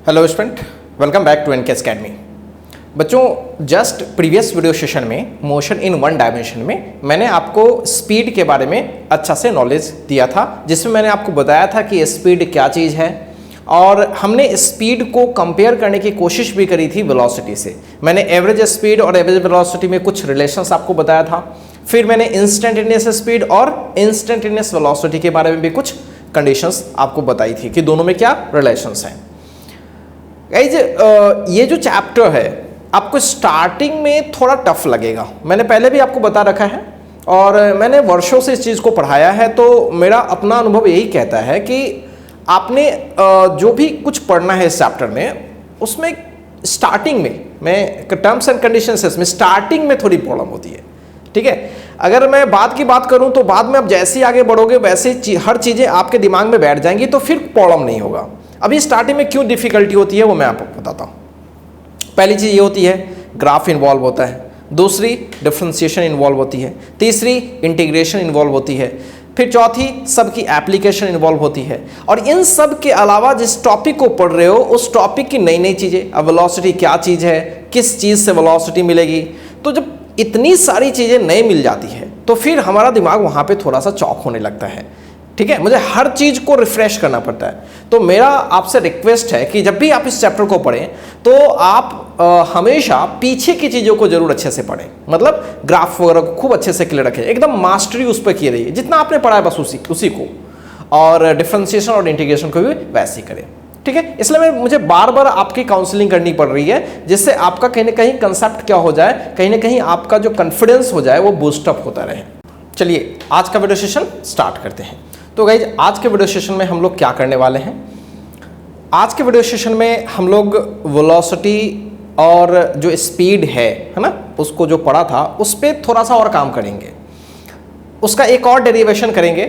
Hello student, welcome back to NKS academy. बच्चों, just previous video session में motion in one dimension में मैंने आपको स्पीड के बारे में अच्छा से नॉलेज दिया था, जिसमें मैंने आपको बताया था कि स्पीड क्या चीज़ है और हमने स्पीड को कंपेयर करने की कोशिश भी करी थी वेलोसिटी से। मैंने एवरेज स्पीड और एवरेज वेलोसिटी में कुछ रिलेशंस आपको बताया था। फिर मैंने इंस्टेंटेनियस स्पीड और इंस्टेंटेनियस वेलोसिटी के बारे में भी कुछ कंडीशंस आपको बताई थी कि दोनों में क्या रिलेशंस हैं। गाइज, ये जो चैप्टर है आपको स्टार्टिंग में थोड़ा टफ लगेगा। मैंने पहले भी आपको बता रखा है और मैंने वर्षों से इस चीज़ को पढ़ाया है, तो मेरा अपना अनुभव यही कहता है कि आपने जो भी कुछ पढ़ना है इस चैप्टर में, उसमें स्टार्टिंग में मैं टर्म्स एंड कंडीशंस में स्टार्टिंग में थोड़ी प्रॉब्लम होती है। ठीक है, अगर मैं बाद की बात करूं तो बाद में आप जैसे ही आगे बढ़ोगे वैसे हर चीज़ें आपके दिमाग में बैठ जाएंगी, तो फिर प्रॉब्लम नहीं होगा। अभी स्टार्टिंग में क्यों डिफिकल्टी होती है वो मैं आपको बताता हूँ। पहली चीज़ ये होती है ग्राफ इन्वॉल्व होता है, दूसरी डिफरेंशिएशन इन्वॉल्व होती है, तीसरी इंटीग्रेशन इन्वॉल्व होती है, फिर चौथी सबकी एप्लीकेशन इन्वॉल्व होती है। और इन सब के अलावा जिस टॉपिक को पढ़ रहे हो उस टॉपिक की नई नई चीज़ें, अब वेलोसिटी क्या चीज़ है, किस चीज़ से वेलोसिटी मिलेगी, तो जब इतनी सारी चीज़ें नई मिल जाती है तो फिर हमारा दिमाग वहाँ पे थोड़ा सा चौक होने लगता है। ठीक है, मुझे हर चीज़ को रिफ्रेश करना पड़ता है। तो मेरा आपसे रिक्वेस्ट है कि जब भी आप इस चैप्टर को पढ़ें तो आप हमेशा पीछे की चीज़ों को जरूर अच्छे से पढ़ें, मतलब ग्राफ वगैरह को खूब अच्छे से क्लियर रखें, एकदम मास्टरी उस पर किए रहिए, जितना आपने पढ़ा है बस उसी को, और डिफरेंशिएशन और इंटीग्रेशन को भी वैसे ही करें। ठीक है, इसलिए मुझे बार बार आपकी काउंसलिंग करनी पड़ रही है, जिससे आपका कहीं ना कहीं कंसेप्ट क्या हो जाए, कहीं ना कहीं आपका जो कॉन्फिडेंस हो जाए वो बूस्टअप होता रहे। चलिए आज का वीडियो सेशन स्टार्ट करते हैं। तो गाइज, आज के वीडियो सेशन में हम लोग क्या करने वाले हैं? आज के वीडियो सेशन में हम लोग वेलोसिटी और जो स्पीड है ना, उसको जो पढ़ा था उस पर थोड़ा सा और काम करेंगे, उसका एक और डेरिवेशन करेंगे,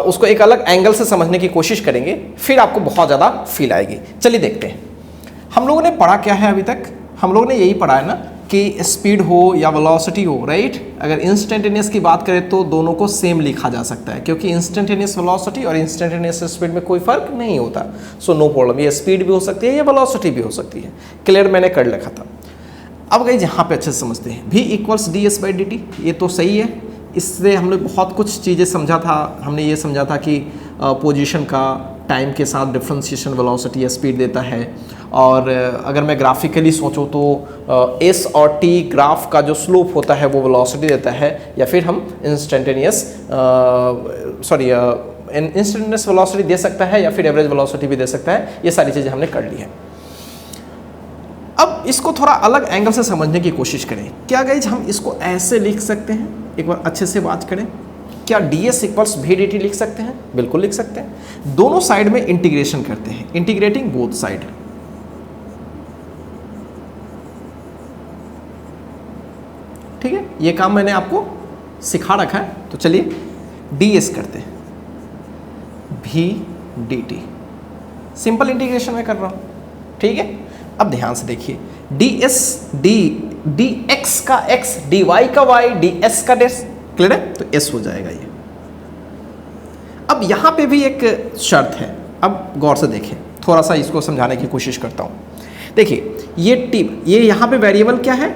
उसको एक अलग एंगल से समझने की कोशिश करेंगे, फिर आपको बहुत ज़्यादा फील आएगी। चलिए देखते हैं हम लोगों ने पढ़ा क्या है। अभी तक हम लोगों ने यही पढ़ा है ना कि स्पीड हो या वेलोसिटी हो, राइट। अगर इंस्टेंटेनियस की बात करें तो दोनों को सेम लिखा जा सकता है, क्योंकि इंस्टेंटेनियस वेलोसिटी और इंस्टेंटेनियस स्पीड में कोई फर्क नहीं होता। सो नो प्रॉब्लम, ये स्पीड भी हो सकती है, ये वेलोसिटी भी हो सकती है। क्लियर मैंने कर लिखा था। अब गाइस यहाँ पे अच्छे से समझते हैं। v equals D S by D T, ये तो सही है। इससे हमने बहुत कुछ चीज़ें समझा था। हमने ये समझा था कि पोजीशन का टाइम के साथ डिफरेंशिएशन वेलोसिटी या स्पीड देता है, और अगर मैं ग्राफिकली सोचूं तो एस और टी ग्राफ का जो स्लोप होता है वो वेलोसिटी देता है, या फिर हम इंस्टेंटेनियस वेलोसिटी दे सकता है, या फिर एवरेज वेलोसिटी भी दे सकता है। ये सारी चीज़ें हमने कर ली हैं। अब इसको थोड़ा अलग एंगल से समझने की कोशिश करें। क्या गाइज हम इसको ऐसे लिख सकते हैं? एक बार अच्छे से बात करें। क्या D S equals we D T लिख सकते हैं? बिल्कुल लिख सकते हैं। दोनों साइड में इंटीग्रेशन करते हैं, इंटीग्रेटिंग बोथ साइड। ठीक है, ये काम मैंने आपको सिखा रखा है। तो चलिए डी एस करते हैं, V D T, simple integration में कर रहा हूं। ठीक है, अब ध्यान से देखिए, डी एस डी एक्स का एक्स, डी वाई का वाई, डी एस का डेस। क्लियर है? तो एस हो जाएगा ये। अब यहां पे भी एक शर्त है, अब गौर से देखें, थोड़ा सा इसको समझाने की कोशिश करता हूं। देखिए ये टी, ये यहां पे वेरिएबल क्या है?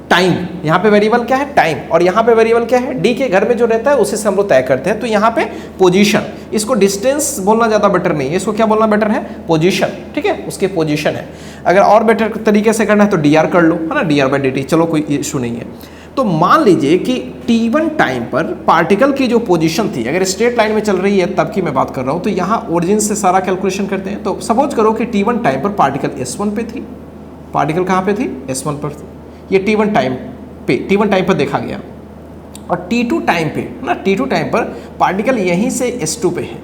टाइम। यहाँ पे वेरिएबल क्या है? टाइम। और यहाँ पे वेरिएबल क्या है? डी के घर में जो रहता है उसी से हम लोग तय करते हैं। तो यहाँ पे पोजीशन, इसको डिस्टेंस बोलना ज़्यादा बेटर नहीं है, इसको क्या बोलना बेटर है? पोजीशन। ठीक है, उसकी पोजीशन है। अगर और बेटर तरीके से करना है तो डी आर कर लो, है ना, D R by D T. चलो कोई इशू नहीं है। तो मान लीजिए कि t1 टाइम पर पार्टिकल की जो पोजीशन थी, अगर स्ट्रेट लाइन में चल रही है तब की मैं बात कर रहा हूँ, तो यहाँ ओरिजिन से सारा कैलकुलेशन करते हैं। तो सपोज करो कि t1 टाइम पर पार्टिकल s1 पे थी। पार्टिकल कहाँ पे थी? s1 पर थी। ये t1 टाइम पर देखा गया, और t2 टाइम पे ना, t2 टाइम पर पार्टिकल यहीं से s2 पे है।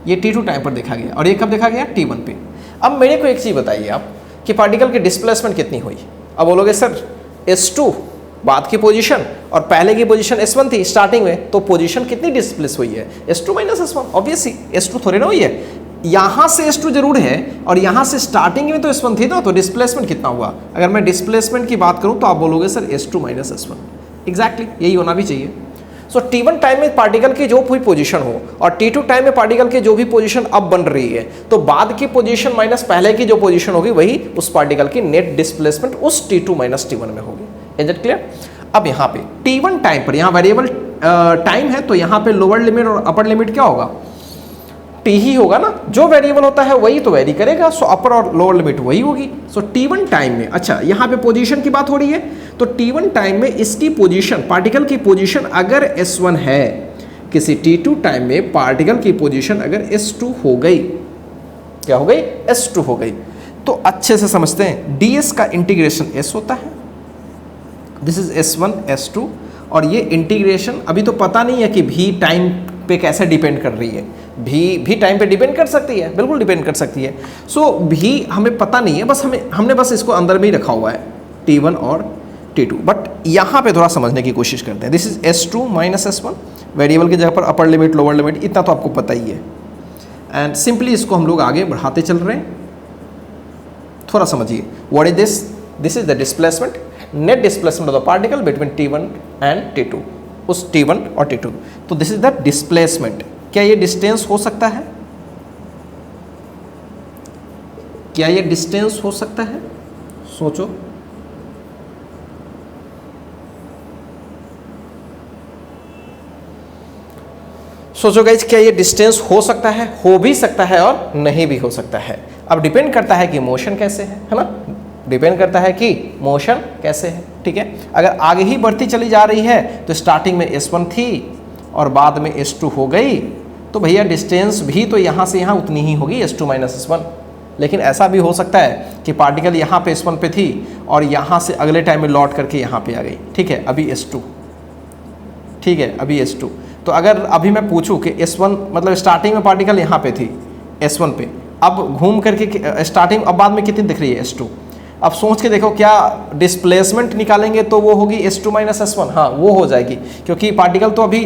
ये t2 टाइम पर देखा गया, और ये कब देखा गया? t1 पे। अब मेरे को एक चीज़ बताइए आप कि पार्टिकल की डिस्प्लेसमेंट कितनी हुई? अब बोलोगे सर s2 बाद की पोजीशन और पहले की पोजीशन s1 थी स्टार्टिंग में, तो पोजीशन कितनी डिस्प्लेस हुई है? s2 minus s1। Obviously s2 थोड़ी ना हुई है, यहाँ से S2 जरूर है और यहाँ से स्टार्टिंग में तो S1 थी ना, तो डिस्प्लेसमेंट कितना हुआ? अगर मैं डिस्प्लेसमेंट की बात करूँ तो आप बोलोगे sir S2 minus S1। Exactly यही होना भी चाहिए। सो t1 टाइम में पार्टिकल की जो भी पोजीशन हो और t2 टाइम में पार्टिकल की जो भी पोजीशन अब बन रही है, तो बाद की पोजीशन माइनस पहले की जो पोजीशन होगी वही उस पार्टिकल की नेट डिस्प्लेसमेंट उस t2 माइनस t1 में होगी। Is it clear? अब यहाँ पे t1 टाइम पर, यहाँ वेरिएबल टाइम है तो यहाँ पे लोअर लिमिट और अपर लिमिट क्या होगा? t ही होगा ना, जो वेरिएबल होता है वही तो वेरी करेगा, सो अपर और लोअर लिमिट वही होगी। सो t1 टाइम में, अच्छा यहाँ पे पोजीशन की बात हो रही है, तो t1 टाइम में इसकी पोजीशन, पार्टिकल की पोजीशन अगर s1 है, किसी t2 टाइम में पार्टिकल की पोजीशन अगर s2 हो गई, क्या हो गई? s2 हो गई, तो अच्छे से समझते हैं ds का इंटीग्रेशन s होता है, दिस इज s1 s2, और ये इंटीग्रेशन अभी तो पता नहीं है कि v टाइम पे कैसे डिपेंड कर रही है, भी टाइम पे डिपेंड कर सकती है, बिल्कुल डिपेंड कर सकती है। सो भी हमें पता नहीं है, बस हमने बस इसको अंदर में ही रखा हुआ है t1 और t2, बट यहाँ पे थोड़ा समझने की कोशिश करते हैं। This is s2 minus s1, variable की जगह पर अपर लिमिट लोअर लिमिट इतना तो आपको पता ही है, एंड सिंपली इसको हम लोग आगे बढ़ाते चल रहे हैं। थोड़ा समझिए what is this? This is the displacement, net displacement of the particle between t1 and t2, उस t1 और t2, तो दिस इज द डिस्प्लेसमेंट। क्या ये डिस्टेंस हो सकता है? क्या ये डिस्टेंस हो सकता है? सोचो। सोचो गाइस, क्या ये डिस्टेंस हो सकता है? हो भी सकता है और नहीं भी हो सकता है। अब डिपेंड करता है कि मोशन कैसे है ना, डिपेंड करता है कि मोशन कैसे है। ठीक है, अगर आगे ही बढ़ती चली जा रही है तो स्टार्टिंग में s1 थी और बाद में s2 हो गई, तो भैया डिस्टेंस भी तो यहाँ से यहाँ उतनी ही होगी, s2 माइनस s1। लेकिन ऐसा भी हो सकता है कि पार्टिकल यहाँ पे s1 पे थी और यहाँ से अगले टाइम में लौट करके यहाँ पे आ गई। ठीक है, अभी s2, ठीक है, अभी s2। तो अगर अभी मैं पूछूं कि s1 मतलब स्टार्टिंग में पार्टिकल यहाँ पे थी s1 पे, अब घूम करके स्टार्टिंग, अब बाद में कितनी दिख रही है? s2। अब सोच के देखो, क्या डिस्प्लेसमेंट निकालेंगे तो वो होगी s2 माइनस s1? हाँ, वो हो जाएगी, क्योंकि पार्टिकल तो अभी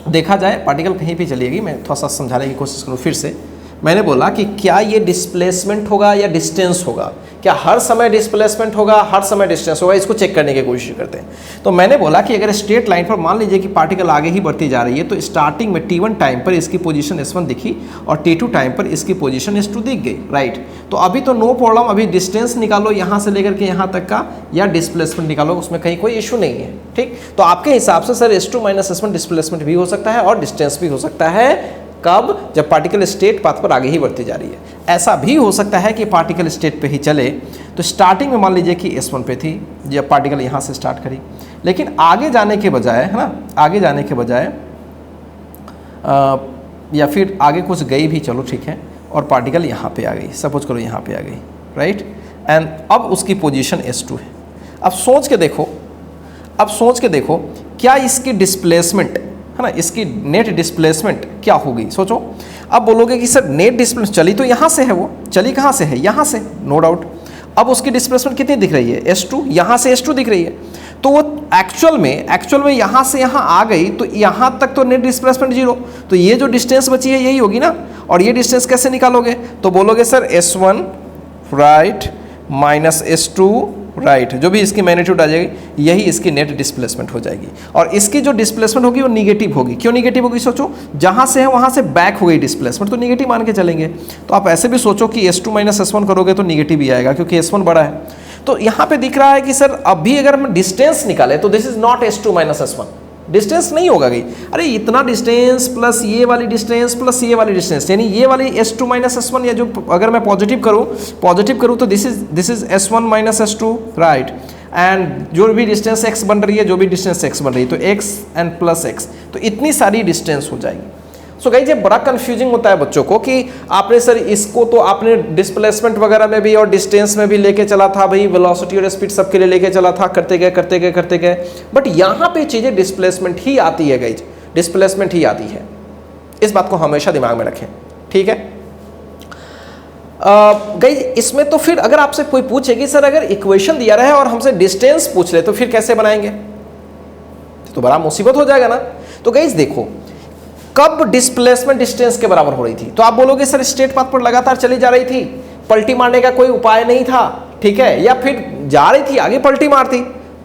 देखा जाए पार्टिकल कहीं भी चलिएगी। मैं थोड़ा सा समझाने की कोशिश करूँ फिर से। मैंने बोला कि क्या ये डिस्प्लेसमेंट होगा या डिस्टेंस होगा? क्या हर समय डिस्प्लेसमेंट होगा, हर समय डिस्टेंस होगा? इसको चेक करने की कोशिश करते हैं। तो मैंने बोला कि अगर स्ट्रेट लाइन पर मान लीजिए कि पार्टिकल आगे ही बढ़ती जा रही है, तो स्टार्टिंग में t1 टाइम पर इसकी पोजीशन s1 दिखी और t2 टाइम पर इसकी पोजीशन s2 दिख गई, राइट। तो अभी तो नो प्रॉब्लम, अभी डिस्टेंस निकालो यहाँ से लेकर के यहाँ तक का, या डिस्प्लेसमेंट निकालो, उसमें कहीं कोई इशू नहीं है। ठीक, तो आपके हिसाब से sir s2 minus s1 displacement भी हो सकता है और डिस्टेंस भी हो सकता है। कब? जब पार्टिकल स्टेट पाथ पर आगे ही बढ़ती जा रही है। ऐसा भी हो सकता है कि पार्टिकल स्टेट पे ही चले, तो स्टार्टिंग में मान लीजिए कि s1 पे थी, जब पार्टिकल यहाँ से स्टार्ट करी, लेकिन आगे जाने के बजाय, है ना, आगे जाने के बजाय या फिर आगे कुछ गई भी, चलो ठीक है, और पार्टिकल यहाँ पे आ गई, सपोज करो यहाँ पे आ गई, राइट, एंड अब उसकी पोजीशन s2 है। अब सोच के देखो, क्या इसकी डिस्प्लेसमेंट, है ना, इसकी नेट डिस्प्लेसमेंट क्या होगी? सोचो। अब बोलोगे कि सर नेट डिस्प्लेसमेंट चली तो यहाँ से है, वो चली कहाँ से है? यहाँ से, नो डाउट। अब उसकी डिस्प्लेसमेंट कितनी दिख रही है? s2, यहाँ से s2 दिख रही है, तो वो एक्चुअल में यहाँ से यहाँ आ गई, तो यहाँ तक तो नेट डिस्प्लेसमेंट 0, तो ये जो डिस्टेंस बची है यही होगी ना। और ये डिस्टेंस कैसे निकालोगे? तो बोलोगे sir s1 right minus s2 right, जो भी इसकी मैग्नीट्यूड आ जाएगी यही इसकी नेट डिस्प्लेसमेंट हो जाएगी। और इसकी जो डिस्प्लेसमेंट होगी वो निगेटिव होगी। क्यों निगेटिव होगी? सोचो, जहाँ से है वहाँ से बैक हो गई डिस्प्लेसमेंट, तो निगेटिव मान के चलेंगे। तो आप ऐसे भी सोचो कि s2 माइनस s1 करोगे तो निगेटिव ही आएगा, क्योंकि s1 बड़ा है। तो यहाँ पे दिख रहा है कि सर अभी अगर हम डिस्टेंस निकाले तो this is not s2 minus s1, distance नहीं होगा गई। अरे इतना डिस्टेंस प्लस ये वाली डिस्टेंस प्लस ये वाली डिस्टेंस, यानी ये वाली s2 माइनस s1, या जो अगर मैं पॉजिटिव करूँ तो this is s1 minus s2 right, and जो भी डिस्टेंस x बन रही है, जो भी डिस्टेंस x बन रही है, तो x एंड प्लस x, तो इतनी सारी डिस्टेंस हो जाएगी। सो गाइस, ये बड़ा कंफ्यूजिंग होता है बच्चों को कि आपने सर इसको तो आपने डिस्प्लेसमेंट वगैरह में भी और डिस्टेंस में भी लेके चला था, भाई वेलोसिटी और स्पीड सबके लिए लेके चला था, करते गए, बट यहाँ पे चीज़ें डिस्प्लेसमेंट ही आती है गाइस, डिस्प्लेसमेंट ही आती है। इस बात को हमेशा दिमाग में रखें, ठीक है। गाइस, इसमें तो फिर अगर आपसे कोई पूछे कि सर अगर इक्वेशन दिया रहे और हमसे डिस्टेंस पूछ ले तो फिर कैसे बनाएंगे, तो बड़ा मुसीबत हो जाएगा ना। तो गाइस देखो, कब डिस्प्लेसमेंट डिस्टेंस के बराबर हो रही थी, तो आप बोलोगे सर स्ट्रेट पाथ पर लगातार चली जा रही थी, पलटी मारने का कोई उपाय नहीं था, ठीक है, या फिर जा रही थी आगे पलटी मारती,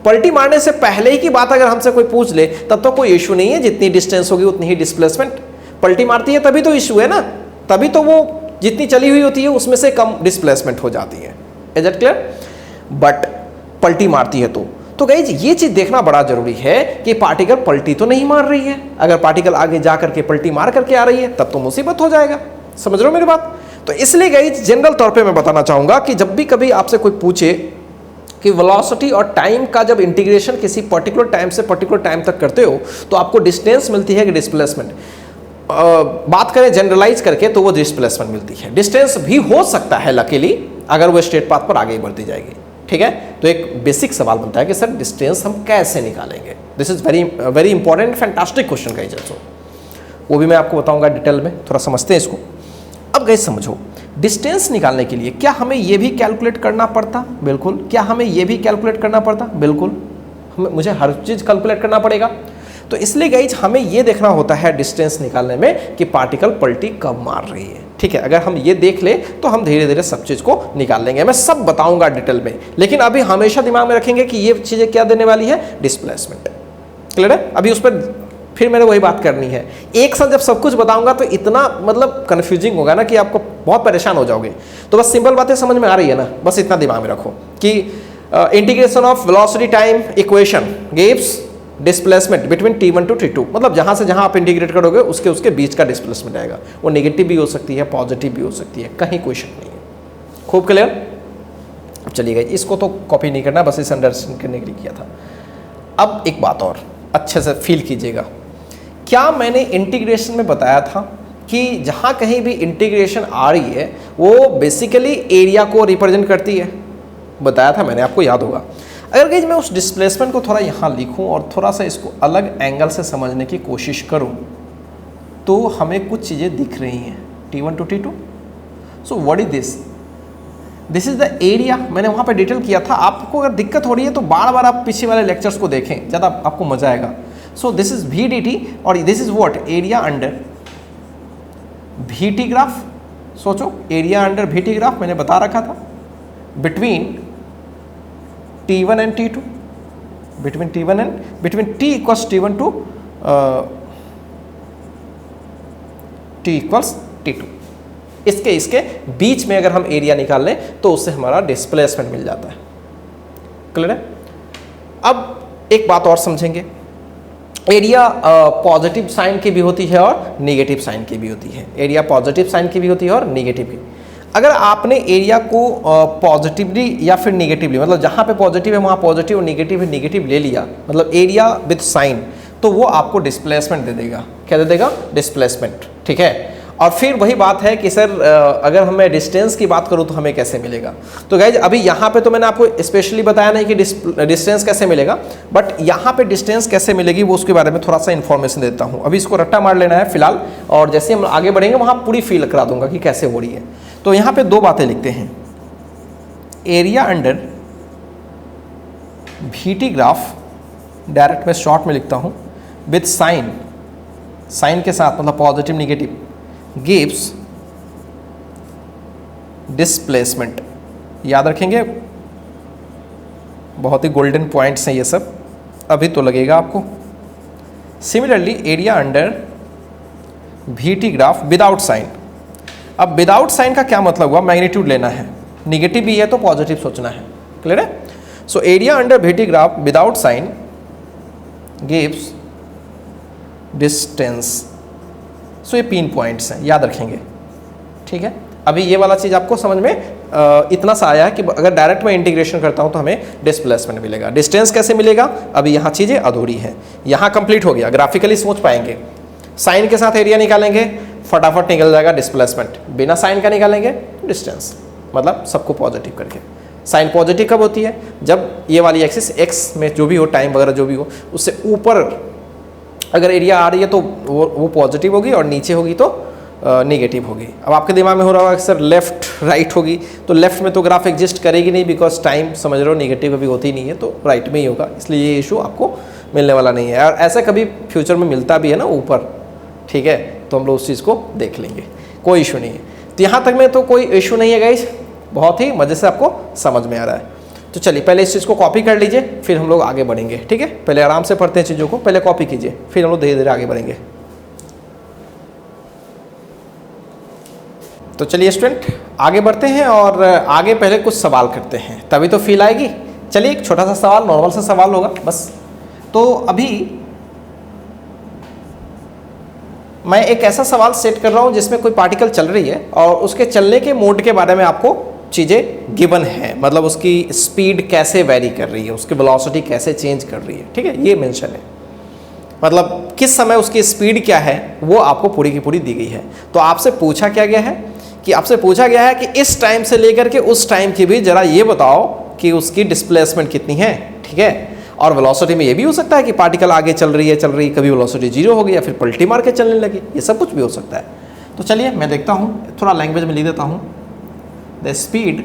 पलटी मारने से पहले ही की बात अगर हमसे कोई पूछ ले तब तो कोई इशू नहीं है, जितनी डिस्टेंस होगी उतनी ही डिस्प्लेसमेंट। पलटी मारती है तभी तो इशू है ना, तभी तो वो जितनी चली हुई होती है उसमें से कम डिस्प्लेसमेंट हो जाती है। Is it clear? बट पलटी मारती है तो गाइज ये चीज देखना बड़ा जरूरी है कि पार्टिकल पलटी तो नहीं मार रही है। अगर पार्टिकल आगे जा करके पलटी मार करके आ रही है तब तो मुसीबत हो जाएगा। समझ रहे हो मेरी बात? तो इसलिए गाइज जनरल तौर पे मैं बताना चाहूंगा कि जब भी कभी आपसे कोई पूछे कि वेलोसिटी और टाइम का जब इंटीग्रेशन किसी पर्टिकुलर टाइम से पर्टिकुलर टाइम तक करते हो तो आपको डिस्टेंस मिलती है कि डिस्प्लेसमेंट। बात करें जनरलाइज करके तो वो डिस्प्लेसमेंट मिलती है। डिस्टेंस भी हो सकता है लकीली अगर वो स्ट्रेट पाथ पर आगे बढ़ती जाएगी। ठीक है, तो एक बेसिक सवाल बनता है कि सर डिस्टेंस हम कैसे निकालेंगे। This is very important fantastic question guys also, वो भी मैं आपको बताऊंगा डिटेल में। थोड़ा समझते हैं इसको। अब गाइस समझो, डिस्टेंस निकालने के लिए क्या हमें ये भी कैलकुलेट करना पड़ता? बिल्कुल। क्या हमें ये भी कैलकुलेट करना पड़ता? बिल्कुल। मुझे हर चीज़ कैलकुलेट करना पड़ेगा। तो इसलिए गाइज हमें ये देखना होता है डिस्टेंस निकालने में कि पार्टिकल पलटी कब मार रही है। ठीक है, अगर हम ये देख ले तो हम धीरे धीरे सब चीज़ को निकाल लेंगे। मैं सब बताऊंगा डिटेल में, लेकिन अभी हमेशा दिमाग में रखेंगे कि ये चीज़ें क्या देने वाली है, डिस्प्लेसमेंट। क्लियर है? अभी उस पर फिर मैंने वही बात करनी है। एक साथ जब सब कुछ बताऊंगा तो इतना मतलब कंफ्यूजिंग होगा ना कि आपको बहुत परेशान हो जाओगे। तो बस सिंपल बातें समझ में आ रही है ना, बस इतना दिमाग में रखो कि integration of velocity time equation gives displacement between T1 to T2। मतलब जहां से जहां आप इंटीग्रेट करोगे उसके उसके बीच का डिस्प्लेसमेंट आएगा। वो नेगेटिव भी हो सकती है, पॉजिटिव भी हो सकती है, कहीं कोई शक नहीं है। खूब क्लियर? अब चलिए इसको तो कॉपी नहीं करना, बस इसे अंडरस्टैंड करने के लिए किया था। अब एक बात और अच्छे से फील कीजिएगा, क्या मैंने इंटीग्रेशन में बताया था कि जहां कहीं भी इंटीग्रेशन आ रही है वो बेसिकली एरिया को रिप्रेजेंट करती है? बताया था मैंने, आपको याद होगा। अगर गाइस मैं उस डिस्प्लेसमेंट को थोड़ा यहाँ लिखूँ और थोड़ा सा इसको अलग एंगल से समझने की कोशिश करूँ तो हमें कुछ चीज़ें दिख रही हैं। T1 to T2। So what is this? This is the area. मैंने वहाँ पे डिटेल किया था। आपको अगर दिक्कत हो रही है तो बार बार आप पीछे वाले लेक्चर्स को देखें, ज़्यादा आपको मजा आएगा। सो दिस इज VDT और this is what, area under VT graph. सोचो, एरिया अंडर VT ग्राफ मैंने बता रखा था between T1 and T2, between T equals T1 to T equals T2। इसके बीच में अगर हम एरिया निकाल लें तो उससे हमारा डिस्प्लेसमेंट मिल जाता है। क्लियर है? अब एक बात और समझेंगे, एरिया पॉजिटिव साइन की भी होती है और नेगेटिव साइन की भी होती है। एरिया पॉजिटिव साइन की भी होती है और नेगेटिव की। अगर आपने एरिया को पॉजिटिवली या फिर नेगेटिवली, मतलब जहाँ पे पॉजिटिव है वहाँ पॉजिटिव और नेगेटिव है नेगेटिव ले लिया, मतलब एरिया विथ साइन, तो वो आपको डिस्प्लेसमेंट दे देगा। क्या दे देगा? डिस्प्लेसमेंट। ठीक है, और फिर वही बात है कि सर अगर हमें डिस्टेंस की बात करूँ तो हमें कैसे मिलेगा? तो गाइज अभी यहाँ पे तो मैंने आपको स्पेशली बताया नहीं कि डिस्टेंस कैसे मिलेगा, बट यहाँ पे डिस्टेंस कैसे मिलेगी वो उसके बारे में थोड़ा सा इन्फॉर्मेशन देता हूँ। अभी इसको रट्टा मार लेना है फिलहाल, और जैसे हम आगे बढ़ेंगे वहाँ पूरी फील करा दूंगा कि कैसे हो रही है। तो यहाँ पे दो बातें लिखते हैं, area under VT graph, direct मैं शॉर्ट में लिखता हूँ, विथ साइन, साइन के साथ मतलब पॉजिटिव नेगेटिव, गिव्स डिस्प्लेसमेंट। याद रखेंगे, बहुत ही गोल्डन पॉइंट्स हैं ये सब, अभी तो लगेगा आपको। Similarly area under VT graph without sign. अब विदाउट साइन का क्या मतलब हुआ? मैग्नीट्यूड लेना है, निगेटिव भी है तो पॉजिटिव सोचना है। क्लियर है? So area under VT graph without sign gives distance. So ये 3 पॉइंट्स हैं, याद रखेंगे। ठीक है, अभी ये वाला चीज़ आपको समझ में इतना सा आया है कि अगर डायरेक्ट मैं इंटीग्रेशन करता हूं तो हमें डिस्प्लेसमेंट मिलेगा। डिस्टेंस कैसे मिलेगा? अभी यहाँ चीज़ें अधूरी है, यहाँ कंप्लीट हो गया, ग्राफिकली सोच पाएंगे। साइन के साथ एरिया निकालेंगे, फटाफट निकल जाएगा डिस्प्लेसमेंट। बिना साइन का निकालेंगे डिस्टेंस, मतलब सबको पॉजिटिव करके। साइन पॉजिटिव कब होती है? जब ये वाली एक्सिस एक्स में जो भी हो, टाइम वगैरह जो भी हो, उससे ऊपर अगर एरिया आ रही है तो वो पॉजिटिव होगी और नीचे होगी तो नेगेटिव होगी। अब आपके दिमाग में हो रहा होगा कि सर लेफ्ट राइट होगी, तो लेफ्ट में तो ग्राफ एग्जिस्ट करेगी नहीं, बिकॉज टाइम समझ रहे हो नेगेटिव अभी होती नहीं है, तो राइट में ही होगा, इसलिए ये इशू आपको मिलने वाला नहीं है। और ऐसा कभी फ्यूचर में मिलता भी है ना ऊपर, ठीक है, तो हम लोग उस चीज़ को देख लेंगे, कोई इशू नहीं है। तो यहाँ तक में तो कोई इशू नहीं है गाइस, बहुत ही मज़े से आपको समझ में आ रहा है। तो चलिए पहले इस चीज़ को कॉपी कर लीजिए, फिर हम लोग आगे बढ़ेंगे। ठीक है, पहले आराम से पढ़ते हैं चीज़ों को, पहले कॉपी कीजिए, फिर हम लोग धीरे धीरे आगे बढ़ेंगे। तो चलिए स्टूडेंट आगे बढ़ते हैं और आगे पहले कुछ सवाल करते हैं, तभी तो फील आएगी। चलिए एक छोटा सा सवाल, नॉर्मल सा सवाल होगा बस। तो अभी मैं एक ऐसा सवाल सेट कर रहा हूं जिसमें कोई पार्टिकल चल रही है और उसके चलने के मोड के बारे में आपको चीज़ें गिवन है, मतलब उसकी स्पीड कैसे वेरी कर रही है, उसकी वेलोसिटी कैसे चेंज कर रही है। ठीक है, ये मेंशन है, मतलब किस समय उसकी स्पीड क्या है वो आपको पूरी की पूरी दी गई है। तो आपसे पूछा क्या गया है कि आपसे पूछा गया है कि इस टाइम से लेकर के उस टाइम की भी जरा ये बताओ कि उसकी डिस्प्लेसमेंट कितनी है। ठीक है, और वेलोसिटी में ये भी हो सकता है कि पार्टिकल आगे चल रही है, कभी वेलोसिटी 0 हो गई या फिर पलटी मार के चलने लगी, ये सब कुछ भी हो सकता है। तो चलिए मैं देखता हूँ, थोड़ा लैंग्वेज में लिख देता हूँ। द स्पीड,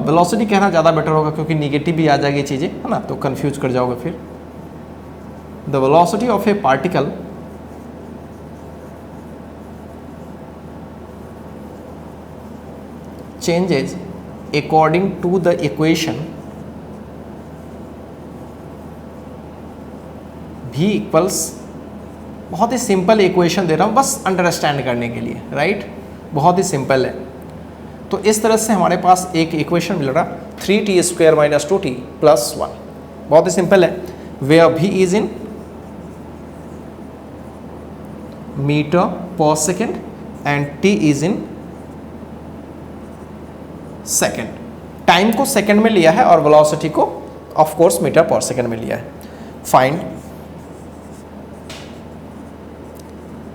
वेलोसिटी कहना ज़्यादा बेटर होगा क्योंकि निगेटिव भी आ जाएगी चीज़ें, है ना, तो कंफ्यूज कर जाओगे फिर। The velocity of A particle changes according to the equation v equals, बहुत ही सिंपल इक्वेशन दे रहा हूँ बस अंडरस्टैंड करने के लिए, राइट, बहुत ही सिंपल है। तो इस तरह से हमारे पास एक इक्वेशन मिल रहा 3t² - 2t + 1, बहुत ही सिंपल है। Where v is in metre पर second and t is in second. Time को सेकेंड में लिया है और वेलोसिटी को ऑफ कोर्स मीटर पर सेकेंड में लिया है। फाइंड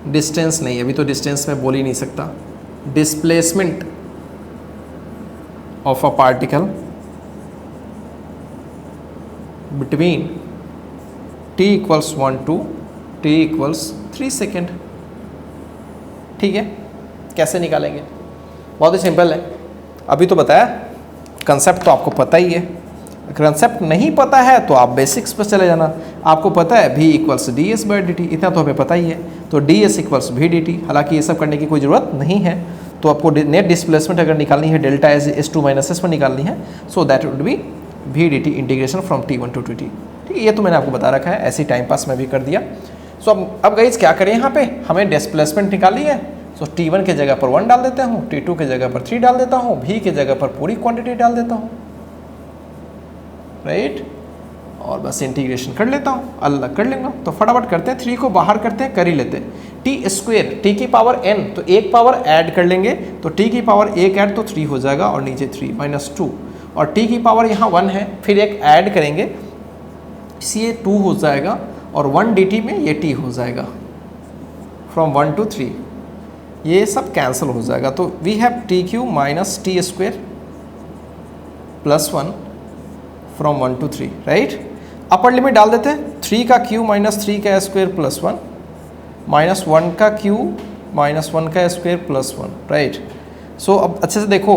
डिस्टेंस, नहीं अभी तो डिस्टेंस में बोल ही नहीं सकता, displacement of a particle between t = 1 to t = 3 second. ठीक है, कैसे निकालेंगे, बहुत ही सिंपल है। अभी तो बताया, कंसेप्ट तो आपको पता ही है। कंसेप्ट नहीं पता है तो आप बेसिक्स पर चले जाना। आपको पता है v = ds/dt, इतना तो हमें पता ही है। तो ds = v/dt, हालांकि ये सब करने की कोई ज़रूरत नहीं है। तो आपको नेट डिस्प्लेसमेंट अगर निकालनी है, डेल्टा S2 - S में निकालनी है, so that would B v/dt integration from t1 to t। ठीक है, ये तो मैंने आपको बता रखा है, ऐसी टाइम पास में भी कर दिया। सो अब गाइस क्या करें, यहाँ पे हमें डिस्प्लेसमेंट निकाली है। सो t1 के जगह पर 1 डाल देता हूँ, t2 के जगह पर 3 डाल देता हूँ, v के जगह पर पूरी क्वांटिटी डाल देता हूँ, राइट, और बस इंटीग्रेशन कर लेता हूँ, अलग कर लेंगे। तो फटाफट करते हैं, 3 को बाहर करते हैं, कर ही लेते हैं। t², t की पावर n, तो एक पावर ऐड कर लेंगे, तो t की पावर 1 ऐड तो 3 हो जाएगा और नीचे 3 - 2, और t की पावर यहाँ 1 है, फिर एक ऐड करेंगे, ये 2 हो जाएगा और 1 dt में ये t हो जाएगा, फ्रॉम 1 to 3 ये सब कैंसिल हो जाएगा। तो we have t³ - t² + 1 from 1 to 3, right. Upper limit डाल देते हैं, 3 का क्यू - 3 का स्क्वायर + 1 -1 का क्यू - 1 का स्क्वायर + 1, राइट। सो अब अच्छे से देखो,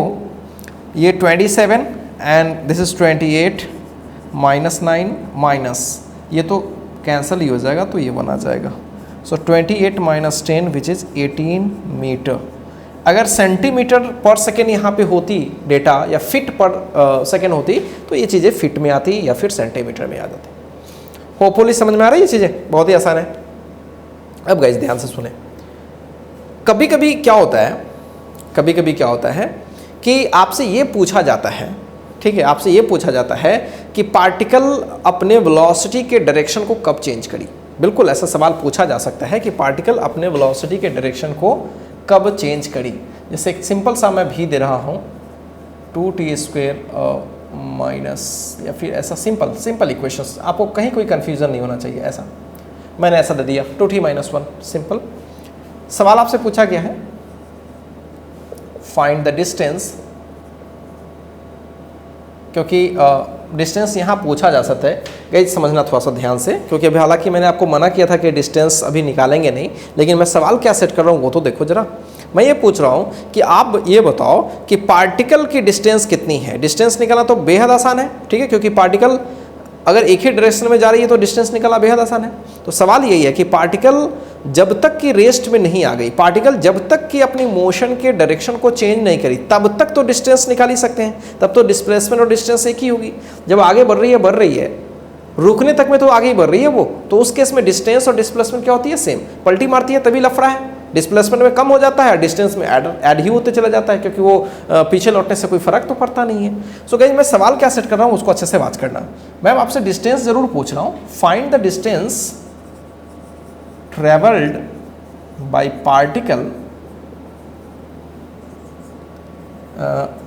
ये 27 एंड दिस इज 28 -9 माइनस, ये तो कैंसिल ही हो जाएगा, तो ये 1 आ जाएगा। सो 28 - 10 विच इज़ 18 मीटर। अगर सेंटीमीटर पर सेकेंड यहाँ पे होती डेटा या फिट पर सेकेंड होती तो ये चीज़ें फिट में आती या फिर सेंटीमीटर में आ जाती। होपफुली समझ में आ रही है ये चीज़ें, बहुत ही आसान है। अब गाइस ध्यान से सुने, कभी कभी क्या होता है कि आपसे ये पूछा जाता है, ठीक है, आपसे ये पूछा जाता है कि पार्टिकल अपने वेलोसिटी के डायरेक्शन को कब चेंज करी। बिल्कुल ऐसा सवाल पूछा जा सकता है कि पार्टिकल अपने वेलोसिटी के डायरेक्शन को कब चेंज करी। जैसे एक सिंपल सा मैं भी दे रहा हूँ 2t² माइनस, या फिर ऐसा सिंपल इक्वेशंस, आपको कहीं कोई कन्फ्यूज़न नहीं होना चाहिए। ऐसा मैंने ऐसा दे दिया 2t - 1, सिंपल। सवाल आपसे पूछा गया है फाइंड द डिस्टेंस, क्योंकि डिस्टेंस यहाँ पूछा जा सकता है। गाइस समझना थोड़ा सा ध्यान से, क्योंकि अभी हालांकि मैंने आपको मना किया था कि डिस्टेंस अभी निकालेंगे नहीं, लेकिन मैं सवाल क्या सेट कर रहा हूँ वो तो देखो जरा। मैं ये पूछ रहा हूँ कि आप ये बताओ कि पार्टिकल की डिस्टेंस कितनी है। डिस्टेंस निकालना तो बेहद आसान है, ठीक है, क्योंकि पार्टिकल अगर एक ही डायरेक्शन में जा रही है तो डिस्टेंस निकालना बेहद आसान है। तो सवाल यही है कि पार्टिकल जब तक कि रेस्ट में नहीं आ गई, पार्टिकल जब तक कि अपनी मोशन के डायरेक्शन को चेंज नहीं करी, तब तक तो डिस्टेंस निकाल ही सकते हैं, तब तो डिस्प्लेसमेंट और डिस्टेंस एक ही होगी। जब आगे बढ़ रही है, रुकने तक में तो आगे ही बढ़ रही है वो, तो उस केस में डिस्टेंस और डिस्प्लेसमेंट क्या होती है, सेम। पलटी मारती है तभी लफड़ा है, डिस्प्लेसमेंट में कम हो जाता है, डिस्टेंस में ऐड ही होते चला जाता है, क्योंकि वो पीछे लौटने से कोई फर्क तो पड़ता नहीं है। सो गाइस मैं सवाल क्या सेट कर रहा हूँ उसको अच्छे से बात करना। मैम आपसे डिस्टेंस जरूर पूछ रहा हूँ, find the distance travelled by particle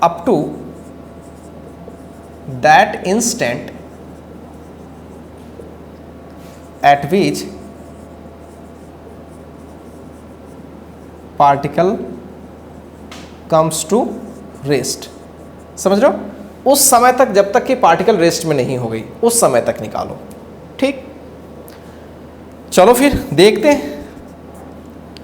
up to that instant at which particle comes to rest। समझ रहे हो, उस समय तक जब तक कि पार्टिकल रेस्ट में नहीं हो गई, उस समय तक निकालो। ठीक, चलो फिर देखते हैं।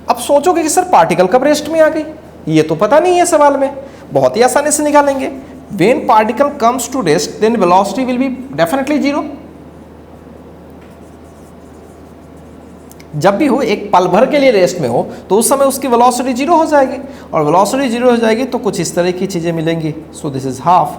अब सोचोगे कि सर पार्टिकल कब रेस्ट में आ गई, ये तो पता नहीं है सवाल में, बहुत ही आसानी से निकालेंगे। when particle comes to rest then velocity will be definitely zero। जब भी हो एक पल भर के लिए रेस्ट में हो तो उस समय उसकी वेलोसिटी जीरो हो जाएगी, और वेलोसिटी जीरो हो जाएगी तो कुछ इस तरह की चीज़ें मिलेंगी। So this is half.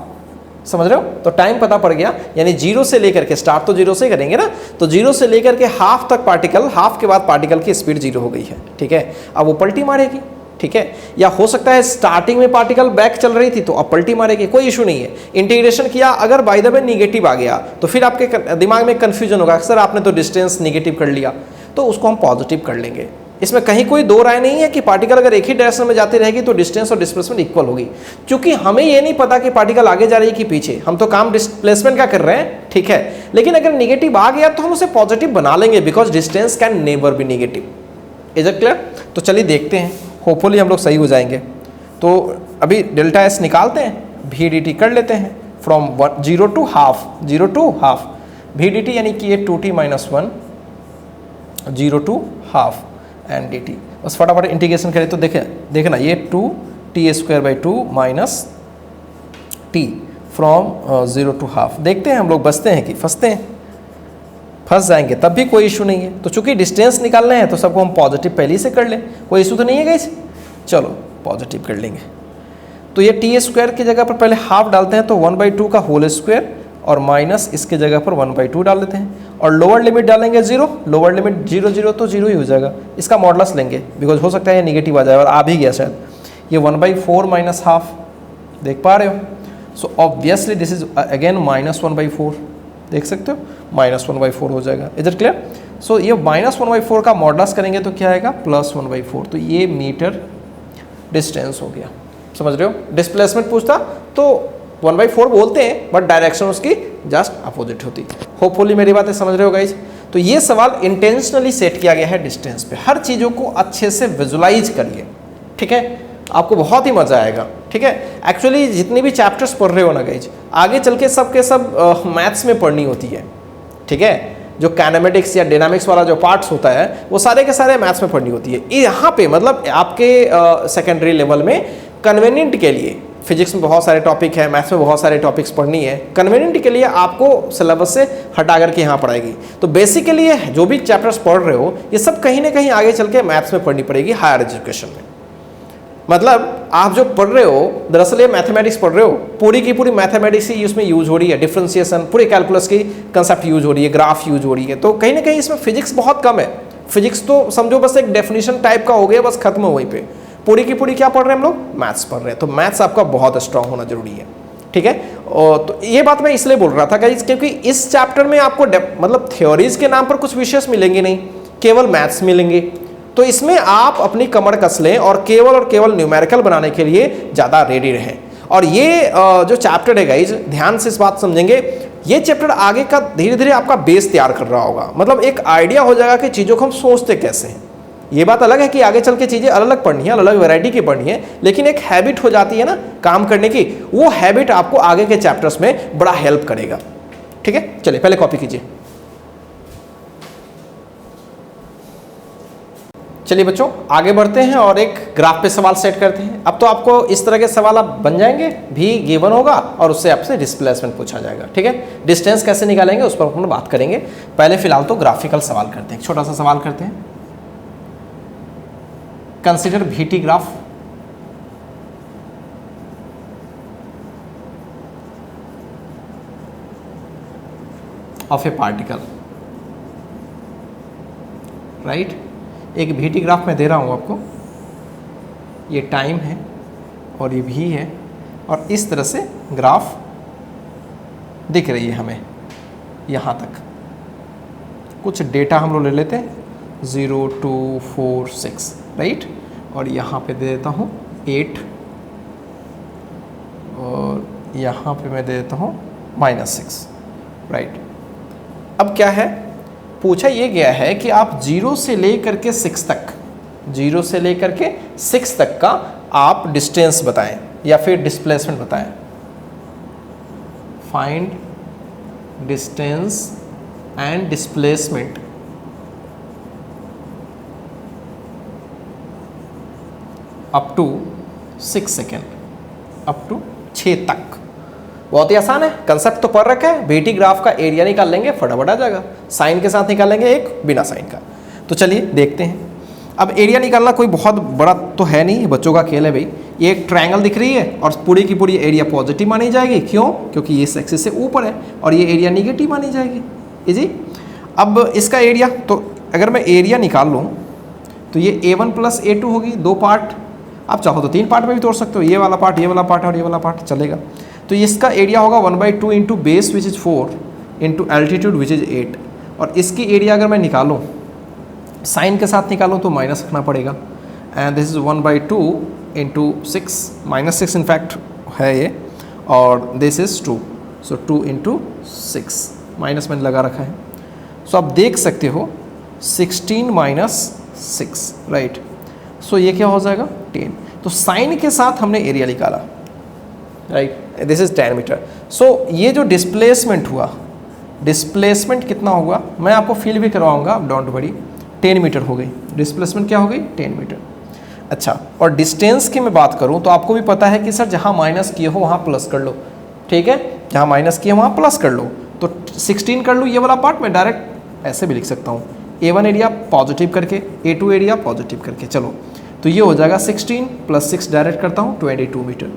समझ रहे हो, तो टाइम पता पड़ गया, यानी जीरो से लेकर के, स्टार्ट तो जीरो से ही करेंगे ना, तो जीरो से लेकर के हाफ तक पार्टिकल, हाफ के बाद पार्टिकल की स्पीड जीरो हो गई है। ठीक है, अब वो पलटी मारेगी। ठीक है, या हो सकता है स्टार्टिंग में पार्टिकल बैक चल रही थी तो अब पलटी मारेगी, कोई इशू नहीं है। इंटीग्रेशन किया, अगर बाय द वे निगेटिव आ गया तो फिर आपके दिमाग में कंफ्यूजन होगा, सर आपने तो डिस्टेंस निगेटिव कर लिया, तो उसको हम पॉजिटिव कर लेंगे। इसमें कहीं कोई दो राय नहीं है कि पार्टिकल अगर एक ही डायरेक्शन में जाती रहेगी तो डिस्टेंस और डिस्प्लेसमेंट इक्वल होगी, क्योंकि हमें ये नहीं पता कि पार्टिकल आगे जा रही है कि पीछे, हम तो काम डिस्प्लेसमेंट का कर रहे हैं। ठीक है, लेकिन अगर निगेटिव आ गया तो हम उसे पॉजिटिव बना लेंगे, because distance can never be negative. Is it clear? तो चलिए देखते हैं, होपफुली हम लोग सही हो जाएंगे। तो अभी डेल्टा एस निकालते हैं, वी डी टी कर लेते हैं from zero to half, V D T यानी कि ये 2t - 1 0 to half and D T. बस फटाफट इंटीग्रेशन करें तो देखना ये 2t²/2 minus t from 0 to half. देखते हैं हम लोग बचते हैं कि फंसते हैं, फंस जाएंगे तब भी कोई इशू नहीं है। तो चूंकि डिस्टेंस निकालना है तो सबको हम पॉजिटिव पहले ही से कर लें, कोई इशू तो नहीं है गाइस। चलो पॉजिटिव कर लेंगे। तो ये t² की जगह पर पहले हाफ डालते हैं तो 1/2 का होल स्क्वायर, और माइनस इसके जगह पर 1/2 डाल देते हैं, और लोअर लिमिट डालेंगे 0, लोअर लिमिट 0 तो 0 ही हो जाएगा। इसका मॉडुलस लेंगे बिकॉज हो सकता है ये निगेटिव आ जाए, और आ भी गया शायद। ये 1/4 माइनस हाफ, देख पा रहे हो। So obviously this is again -1/4, देख सकते हो, -1/4 हो जाएगा। Is it clear? सो ये -1/4 का मॉडुलस करेंगे तो क्या आएगा, +1/4। तो ये मीटर डिस्टेंस हो गया। समझ रहे हो, डिस्प्लेसमेंट पूछता तो 1/4 बोलते हैं, बट डायरेक्शन उसकी जस्ट अपोजिट होती। होपफुली मेरी बातें समझ रहे हो गाइज। तो ये सवाल इंटेंशनली सेट किया गया है डिस्टेंस पे। हर चीज़ों को अच्छे से विजुलाइज करिए, ठीक है, आपको बहुत ही मजा आएगा। ठीक है, एक्चुअली जितनी भी चैप्टर्स पढ़ रहे हो ना गाइज, आगे चल के सब के सब मैथ्स में पढ़नी होती है। ठीक है, जो कैनेमेटिक्स या डायनामिक्स वाला जो पार्ट्स होता है वो सारे के सारे मैथ्स में पढ़नी होती है। यहाँ पे मतलब आपके सेकेंडरी लेवल में कन्वीनियंट के लिए फिजिक्स में बहुत सारे टॉपिक है, मैथ्स में बहुत सारे टॉपिक्स पढ़नी है, कन्वीनियंट के लिए आपको सिलेबस से हटा करके यहाँ पढ़ाएगी। तो बेसिकली जो भी चैप्टर्स पढ़ रहे हो ये सब कहीं ना कहीं आगे चल के मैथ्स में पढ़नी पड़ेगी हायर एजुकेशन में। मतलब आप जो पढ़ रहे हो दरअसल ये मैथमेटिक्स पढ़ रहे हो, पूरी की पूरी मैथमेटिक्स ही उसमें यूज हो रही है, डिफरेंशिएशन, पूरे कैलकुलस की कंसेप्ट यूज हो रही है, ग्राफ यूज हो रही है। तो कहीं ना कहीं इसमें फिजिक्स बहुत कम है। फिजिक्स तो समझो बस एक डेफिनेशन टाइप का हो गया, बस खत्म हो वहीं पे। पूरी की पूरी क्या पढ़ रहे हैं हम लोग, मैथ्स पढ़ रहे हैं। तो मैथ्स आपका बहुत स्ट्रांग होना जरूरी है। ठीक है, और तो ये बात मैं इसलिए बोल रहा था गाइस क्योंकि इस चैप्टर में आपको मतलब थ्योरीज के नाम पर कुछ विषय मिलेंगे नहीं, केवल मैथ्स मिलेंगे। तो इसमें आप अपनी कमर कस लें और केवल न्यूमेरिकल बनाने के लिए ज़्यादा रेडी रहें। और ये जो चैप्टर है गाइज, ध्यान से इस बात समझेंगे, ये चैप्टर आगे का धीरे धीरे आपका बेस तैयार कर रहा होगा। मतलब एक आइडिया हो जाएगा कि चीज़ों को हम सोचते कैसे हैं। ये बात अलग है कि आगे चल के चीज़ें अलग अलग पढ़नी है, अलग अलग वैरायटी की पढ़नी है, लेकिन एक हैबिट हो जाती है ना काम करने की, वो हैबिट आपको आगे के चैप्टर्स में बड़ा हेल्प करेगा। ठीक है, चलिए पहले कॉपी कीजिए। चलिए बच्चों आगे बढ़ते हैं और एक ग्राफ पे सवाल सेट करते हैं। अब तो आपको इस तरह के सवाल आप बन जाएंगे, भी गिवन होगा और उससे आपसे डिस्प्लेसमेंट पूछा जाएगा। ठीक है, डिस्टेंस कैसे निकालेंगे उस पर हम बात करेंगे। पहले फिलहाल तो ग्राफिकल सवाल करते हैं, छोटा सा सवाल करते हैं। Consider VT graph of A particle, right. एक VT ग्राफ में दे रहा हूँ आपको, ये टाइम है और ये भी है और इस तरह से ग्राफ दिख रही है हमें यहाँ तक। कुछ डेटा हम लोग ले लेते हैं 0, 2, 4, 6, राइट। और यहाँ पे दे देता हूँ 8 और यहाँ पे मैं दे देता हूँ -6, राइट। अब क्या है, पूछा ये गया है कि आप 0 से लेकर के 6 तक, 0 से लेकर के 6 तक का आप डिस्टेंस बताएं या फिर डिस्प्लेसमेंट बताएं। Find distance and displacement up to 6 second, up to 6 तक। बहुत ही आसान है, कंसेप्ट तो पढ़ रखा है। VT ग्राफ का एरिया निकाल लेंगे, फटाफट आ जाएगा। साइन के साथ निकालेंगे, एक बिना साइन का। तो चलिए देखते हैं। अब एरिया निकालना कोई बहुत बड़ा तो है नहीं, बच्चों का खेल है भाई। ये एक ट्रायंगल दिख रही है और पूरी की पूरी एरिया पॉजिटिव मानी जाएगी। क्यों? क्योंकि ये इस एक्सिस से ऊपर है और ये एरिया निगेटिव मानी जाएगी। इजी। अब इसका एरिया, तो अगर मैं एरिया निकाल लूँ तो ये A1 + A2 होगी, 2 पार्ट। आप चाहो तो 3 पार्ट में भी तोड़ सकते हो, ये वाला पार्ट, ये वाला पार्ट और ये वाला पार्ट, चलेगा। तो इसका एरिया होगा 1/2 into base which is 4 into altitude which is 8। और इसकी एरिया अगर मैं निकालूँ, साइन के साथ निकालूँ तो माइनस रखना पड़ेगा। And this is 1/2 into 6, -6 in fact है ये, और this is 2, so 2 into 6, minus मैंने लगा रखा है। सो आप देख सकते हो 16 - 6, राइट। सो ये क्या हो जाएगा 10। तो साइन के साथ हमने एरिया निकाला, right. This is 10 metre. So ये जो डिस्प्लेसमेंट हुआ, डिस्प्लेसमेंट कितना होगा मैं आपको फील भी करवाऊंगा, डोंट वरी। 10 मीटर हो गई डिस्प्लेसमेंट, क्या हो गई 10 मीटर। अच्छा, और डिस्टेंस की मैं बात करूं तो आपको भी पता है कि सर जहां माइनस किए हो वहां प्लस कर लो, ठीक है। जहां माइनस किए वहां प्लस कर लो, तो 16 कर लूँ। ये वाला पार्ट मैं डायरेक्ट ऐसे भी लिख सकता हूँ, A1 एरिया पॉजिटिव करके, A2 एरिया पॉजिटिव करके। चलो, तो ये हो जाएगा 16 + 6 डायरेक्ट करता हूँ 22 मीटर।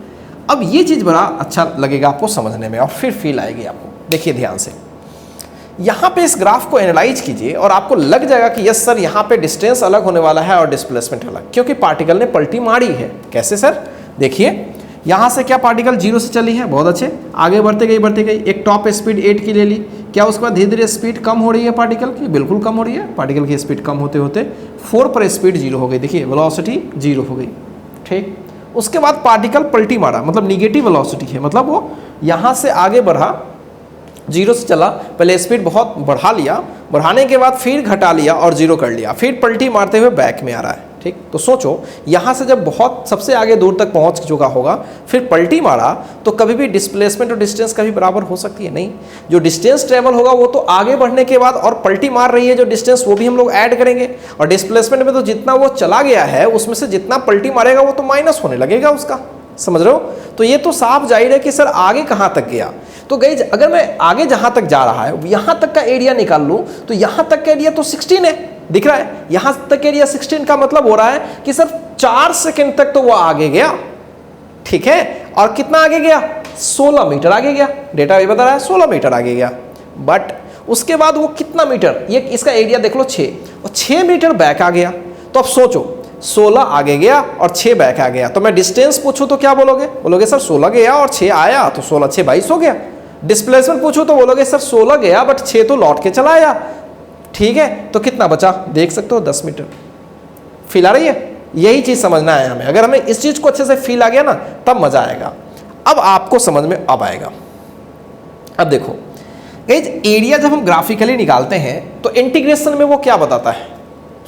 अब ये चीज़ बड़ा अच्छा लगेगा आपको समझने में और फिर फील आएगी आपको। देखिए ध्यान से, यहाँ पे इस ग्राफ को एनालाइज कीजिए और आपको लग जाएगा कि यस सर यहाँ पे डिस्टेंस अलग होने वाला है और डिस्प्लेसमेंट अलग, क्योंकि पार्टिकल ने पलटी मारी है। कैसे सर? देखिए, यहाँ से क्या पार्टिकल 0 से चली है, बहुत अच्छे, आगे बढ़ते गई, एक टॉप स्पीड 8 की ले ली। क्या उसके बाद धीरे धीरे स्पीड कम हो रही है पार्टिकल की? बिल्कुल कम हो रही है। पार्टिकल की स्पीड कम होते होते 4 पर स्पीड 0 हो गई। देखिए वेलोसिटी 0 हो गई, ठीक। उसके बाद पार्टिकल पलटी मारा, मतलब निगेटिव वेलोसिटी है, मतलब वो यहाँ से आगे बढ़ा, 0 से चला, पहले स्पीड बहुत बढ़ा लिया, बढ़ाने के बाद फिर घटा लिया और 0 कर लिया, फिर पलटी मारते हुए बैक में आ रहा है, ठीक। तो सोचो, यहाँ से जब बहुत सबसे आगे दूर तक पहुँच चुका होगा, फिर पलटी मारा, तो कभी भी डिस्प्लेसमेंट और डिस्टेंस कभी बराबर हो सकती है? नहीं। जो डिस्टेंस ट्रेवल होगा वो तो आगे बढ़ने के बाद, और पलटी मार रही है जो डिस्टेंस, वो भी हम लोग ऐड करेंगे। और डिस्प्लेसमेंट में तो जितना वो चला गया है उसमें से जितना पलटी मारेगा वो तो माइनस होने लगेगा उसका, समझ रहे हो? तो ये तो साफ जाहिर है कि सर आगे कहाँ तक गया। तो गाइस, अगर मैं आगे जहाँ तक जा रहा है यहाँ तक का एरिया निकाल लूँ तो यहाँ तक का एरिया तो 16 है, दिख रहा है। यहाँ तक एरिया 16 का मतलब हो रहा है कि सर 4 सेकंड तक तो वो आगे गया, ठीक है। और कितना आगे गया? 16 मीटर आगे गया। डेटा ये बता रहा है 16 मीटर आगे गया। बट उसके बाद वो कितना मीटर, ये इसका एरिया देख लो 6, और 6 मीटर बैक आ गया। तो अब सोचो, 16 आगे गया और 6 बैक आ गया, तो मैं डिस्टेंस पूछूं तो क्या बोलोगे? बोलोगे सर 16 गया और 6 आया, तो 16 6 22 हो गया। डिस्प्लेसमेंट पूछूं तो बोलोगे सर 16 गया बट 6 तो लौट के चला आया, ठीक है। तो कितना बचा? देख सकते हो 10 मीटर। फील आ रही है? यही चीज समझना है हमें। अगर हमें इस चीज को अच्छे से फील आ गया ना, तब मजा आएगा। अब आपको समझ में अब आएगा। अब देखो गाइस, एरिया जब हम ग्राफिकली निकालते हैं तो इंटीग्रेशन में वो क्या बताता है?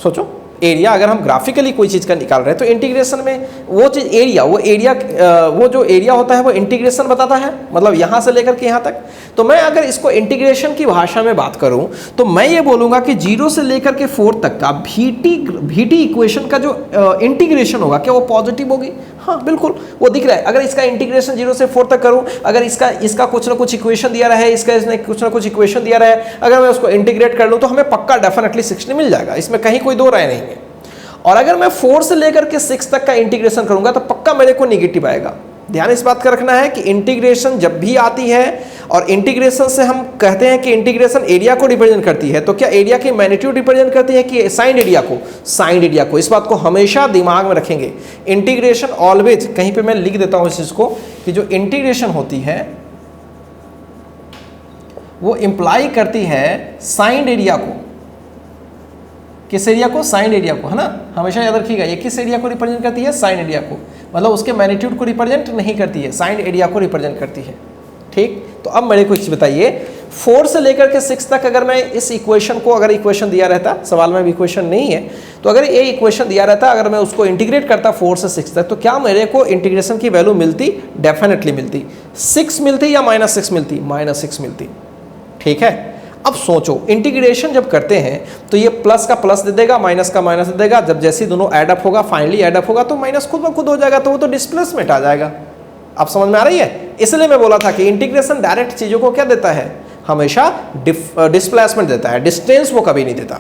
सोचो, एरिया अगर हम ग्राफिकली कोई चीज़ का निकाल रहे हैं तो इंटीग्रेशन में वो चीज़ एरिया, वो जो एरिया होता है वो इंटीग्रेशन बताता है, मतलब यहाँ से लेकर के यहाँ तक। तो मैं अगर इसको इंटीग्रेशन की भाषा में बात करूँ तो मैं ये बोलूँगा कि 0 से लेकर के 4 तक का VT इक्वेशन का जो इंटीग्रेशन होगा क्या वो पॉजिटिव होगी? हाँ बिल्कुल, वो दिख रहा है। अगर इसका इंटीग्रेशन 0 से 4 तक करूं, अगर इसका कुछ ना कुछ इक्वेशन दिया रहा है, इसने कुछ ना कुछ इक्वेशन दिया रहा है, अगर मैं उसको इंटीग्रेट कर लूं तो हमें पक्का डेफिनेटली 60 मिल जाएगा, इसमें कहीं कोई दो राय नहीं है। और अगर मैं 4 से लेकर के 6 तक का इंटीग्रेशन करूंगा तो पक्का मेरे को निगेटिव आएगा। ध्यान इस बात का रखना है कि इंटीग्रेशन जब भी आती है और इंटीग्रेशन से हम कहते हैं कि इंटीग्रेशन एरिया को रिप्रेजेंट करती है, तो क्या एरिया की मैग्नीट्यूड रिप्रेजेंट करती है कि साइन एरिया को? साइन एरिया को। इस बात को हमेशा दिमाग में रखेंगे। इंटीग्रेशन ऑलवेज, कहीं पे मैं लिख देता हूं इस चीज को, कि जो इंटीग्रेशन होती है वो इंप्लाई करती है साइन एरिया को। किस एरिया को? साइन एरिया को, है ना। हमेशा याद रखिएगा, ये किस एरिया को रिप्रेजेंट करती है? साइन एरिया को। मतलब उसके मैग्नीट्यूड को रिप्रेजेंट नहीं करती है, साइन एरिया को रिप्रेजेंट करती है। ठीक, तो अब मेरे को एक चीज बताइए, 4 से लेकर के 6 तक अगर मैं इस इक्वेशन को, अगर इक्वेशन दिया रहता, सवाल में भी इक्वेशन नहीं है, तो अगर ये इक्वेशन दिया रहता, अगर मैं उसको इंटीग्रेट करता 4 से 6 तक, तो क्या मेरे को इंटीग्रेशन की वैल्यू मिलती? डेफिनेटली मिलती। 6 मिलती या -6 मिलती? -6 मिलती। ठीक है, अब सोचो, इंटीग्रेशन जब करते हैं तो ये प्लस का प्लस दे देगा, माइनस का माइनस दे देगा। जब जैसे दोनों ऐड अप होगा, फाइनली ऐड अप होगा, तो माइनस खुद ब खुद हो जाएगा, तो वो तो डिस्प्लेसमेंट आ जाएगा। आप समझ में आ रही है? इसलिए मैं बोला था कि इंटीग्रेशन डायरेक्ट चीजों को क्या देता है? हमेशा डिस्प्लेसमेंट देता है, डिस्टेंस वो कभी नहीं देता।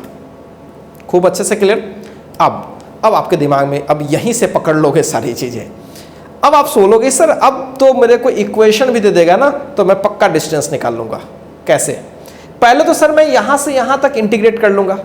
खूब अच्छे से क्लियर। अब आपके दिमाग में अब यहीं से पकड़ लोगे सारी चीजें। अब आप सोचोगे सर अब तो मेरे को इक्वेशन भी दे देगा ना, तो मैं पक्का डिस्टेंस निकाल लूंगा। कैसे? पहले तो सर मैं यहां से यहां तक इंटीग्रेट कर लूंगा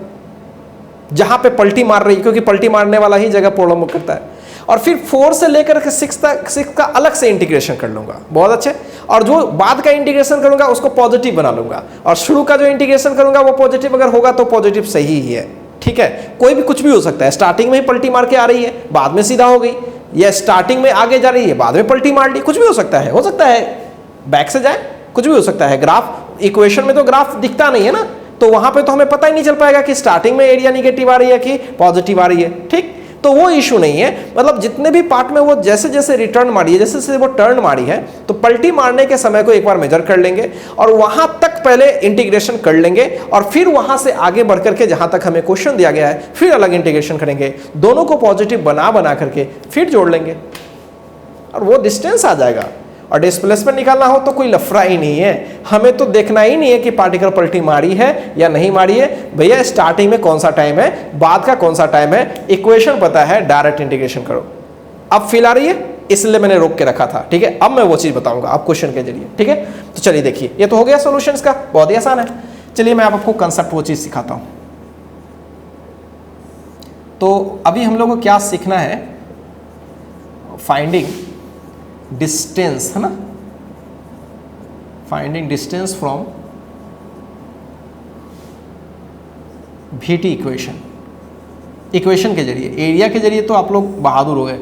जहां पे पलटी मार रही, क्योंकि पलटी मारने वाला ही जगह प्रॉब्लम करता है। और फिर 4 से लेकर के 6 तक 6 का अलग से इंटीग्रेशन कर लूंगा। बहुत अच्छे। और जो बाद का इंटीग्रेशन करूंगा उसको पॉजिटिव बना लूंगा, और शुरू का जो इंटीग्रेशन करूंगा वो पॉजिटिव अगर होगा तो पॉजिटिव सही ही है। ठीक है, कोई भी कुछ भी हो सकता है। स्टार्टिंग में ही पलटी मार के आ रही है, बाद में सीधा हो गई, या स्टार्टिंग में आगे जा रही है, बाद में पलटी मार ली, कुछ भी हो सकता है। हो सकता है बैक से जाए, कुछ भी हो सकता है। ग्राफ इक्वेशन में तो ग्राफ दिखता नहीं है ना, तो वहां पे तो हमें पता ही नहीं चल पाएगा कि स्टार्टिंग में एरिया निगेटिव आ रही है कि पॉजिटिव आ रही है। ठीक, तो वो इशू नहीं है। मतलब जितने भी पार्ट में वो जैसे जैसे रिटर्न मारी है, जैसे जैसे वो टर्न मारी है, तो पलटी मारने के समय को एक बार मेजर कर लेंगे और वहां तक पहले इंटीग्रेशन कर लेंगे, और फिर वहां से आगे बढ़ करके जहां तक हमें क्वेश्चन दिया गया है फिर अलग इंटीग्रेशन करेंगे, दोनों को पॉजिटिव बना करके फिर जोड़ लेंगे, और वो डिस्टेंस आ जाएगा। और डिस्प्लेसमेंट निकालना हो तो कोई लफड़ा ही नहीं है, हमें तो देखना ही नहीं है कि पार्टिकल पलटी मारी है या नहीं मारी है। भैया स्टार्टिंग में कौन सा टाइम है, बाद का कौन सा टाइम है, इक्वेशन पता है, डायरेक्ट इंटीग्रेशन करो। अब फील आ रही है? इसलिए मैंने रोक के रखा था। ठीक है, अब मैं वो चीज बताऊंगा आप क्वेश्चन के जरिए। ठीक है, तो चलिए देखिए, ये तो हो गया सॉल्यूशंस का, बहुत ही आसान है। चलिए मैं आपको कंसेप्ट वो चीज सिखाता हूं। तो अभी हम लोग को क्या सीखना है? फाइंडिंग डिस्टेंस, है ना, finding distance from VT equation के जरिए। एरिया के जरिए तो आप लोग बहादुर हो गए,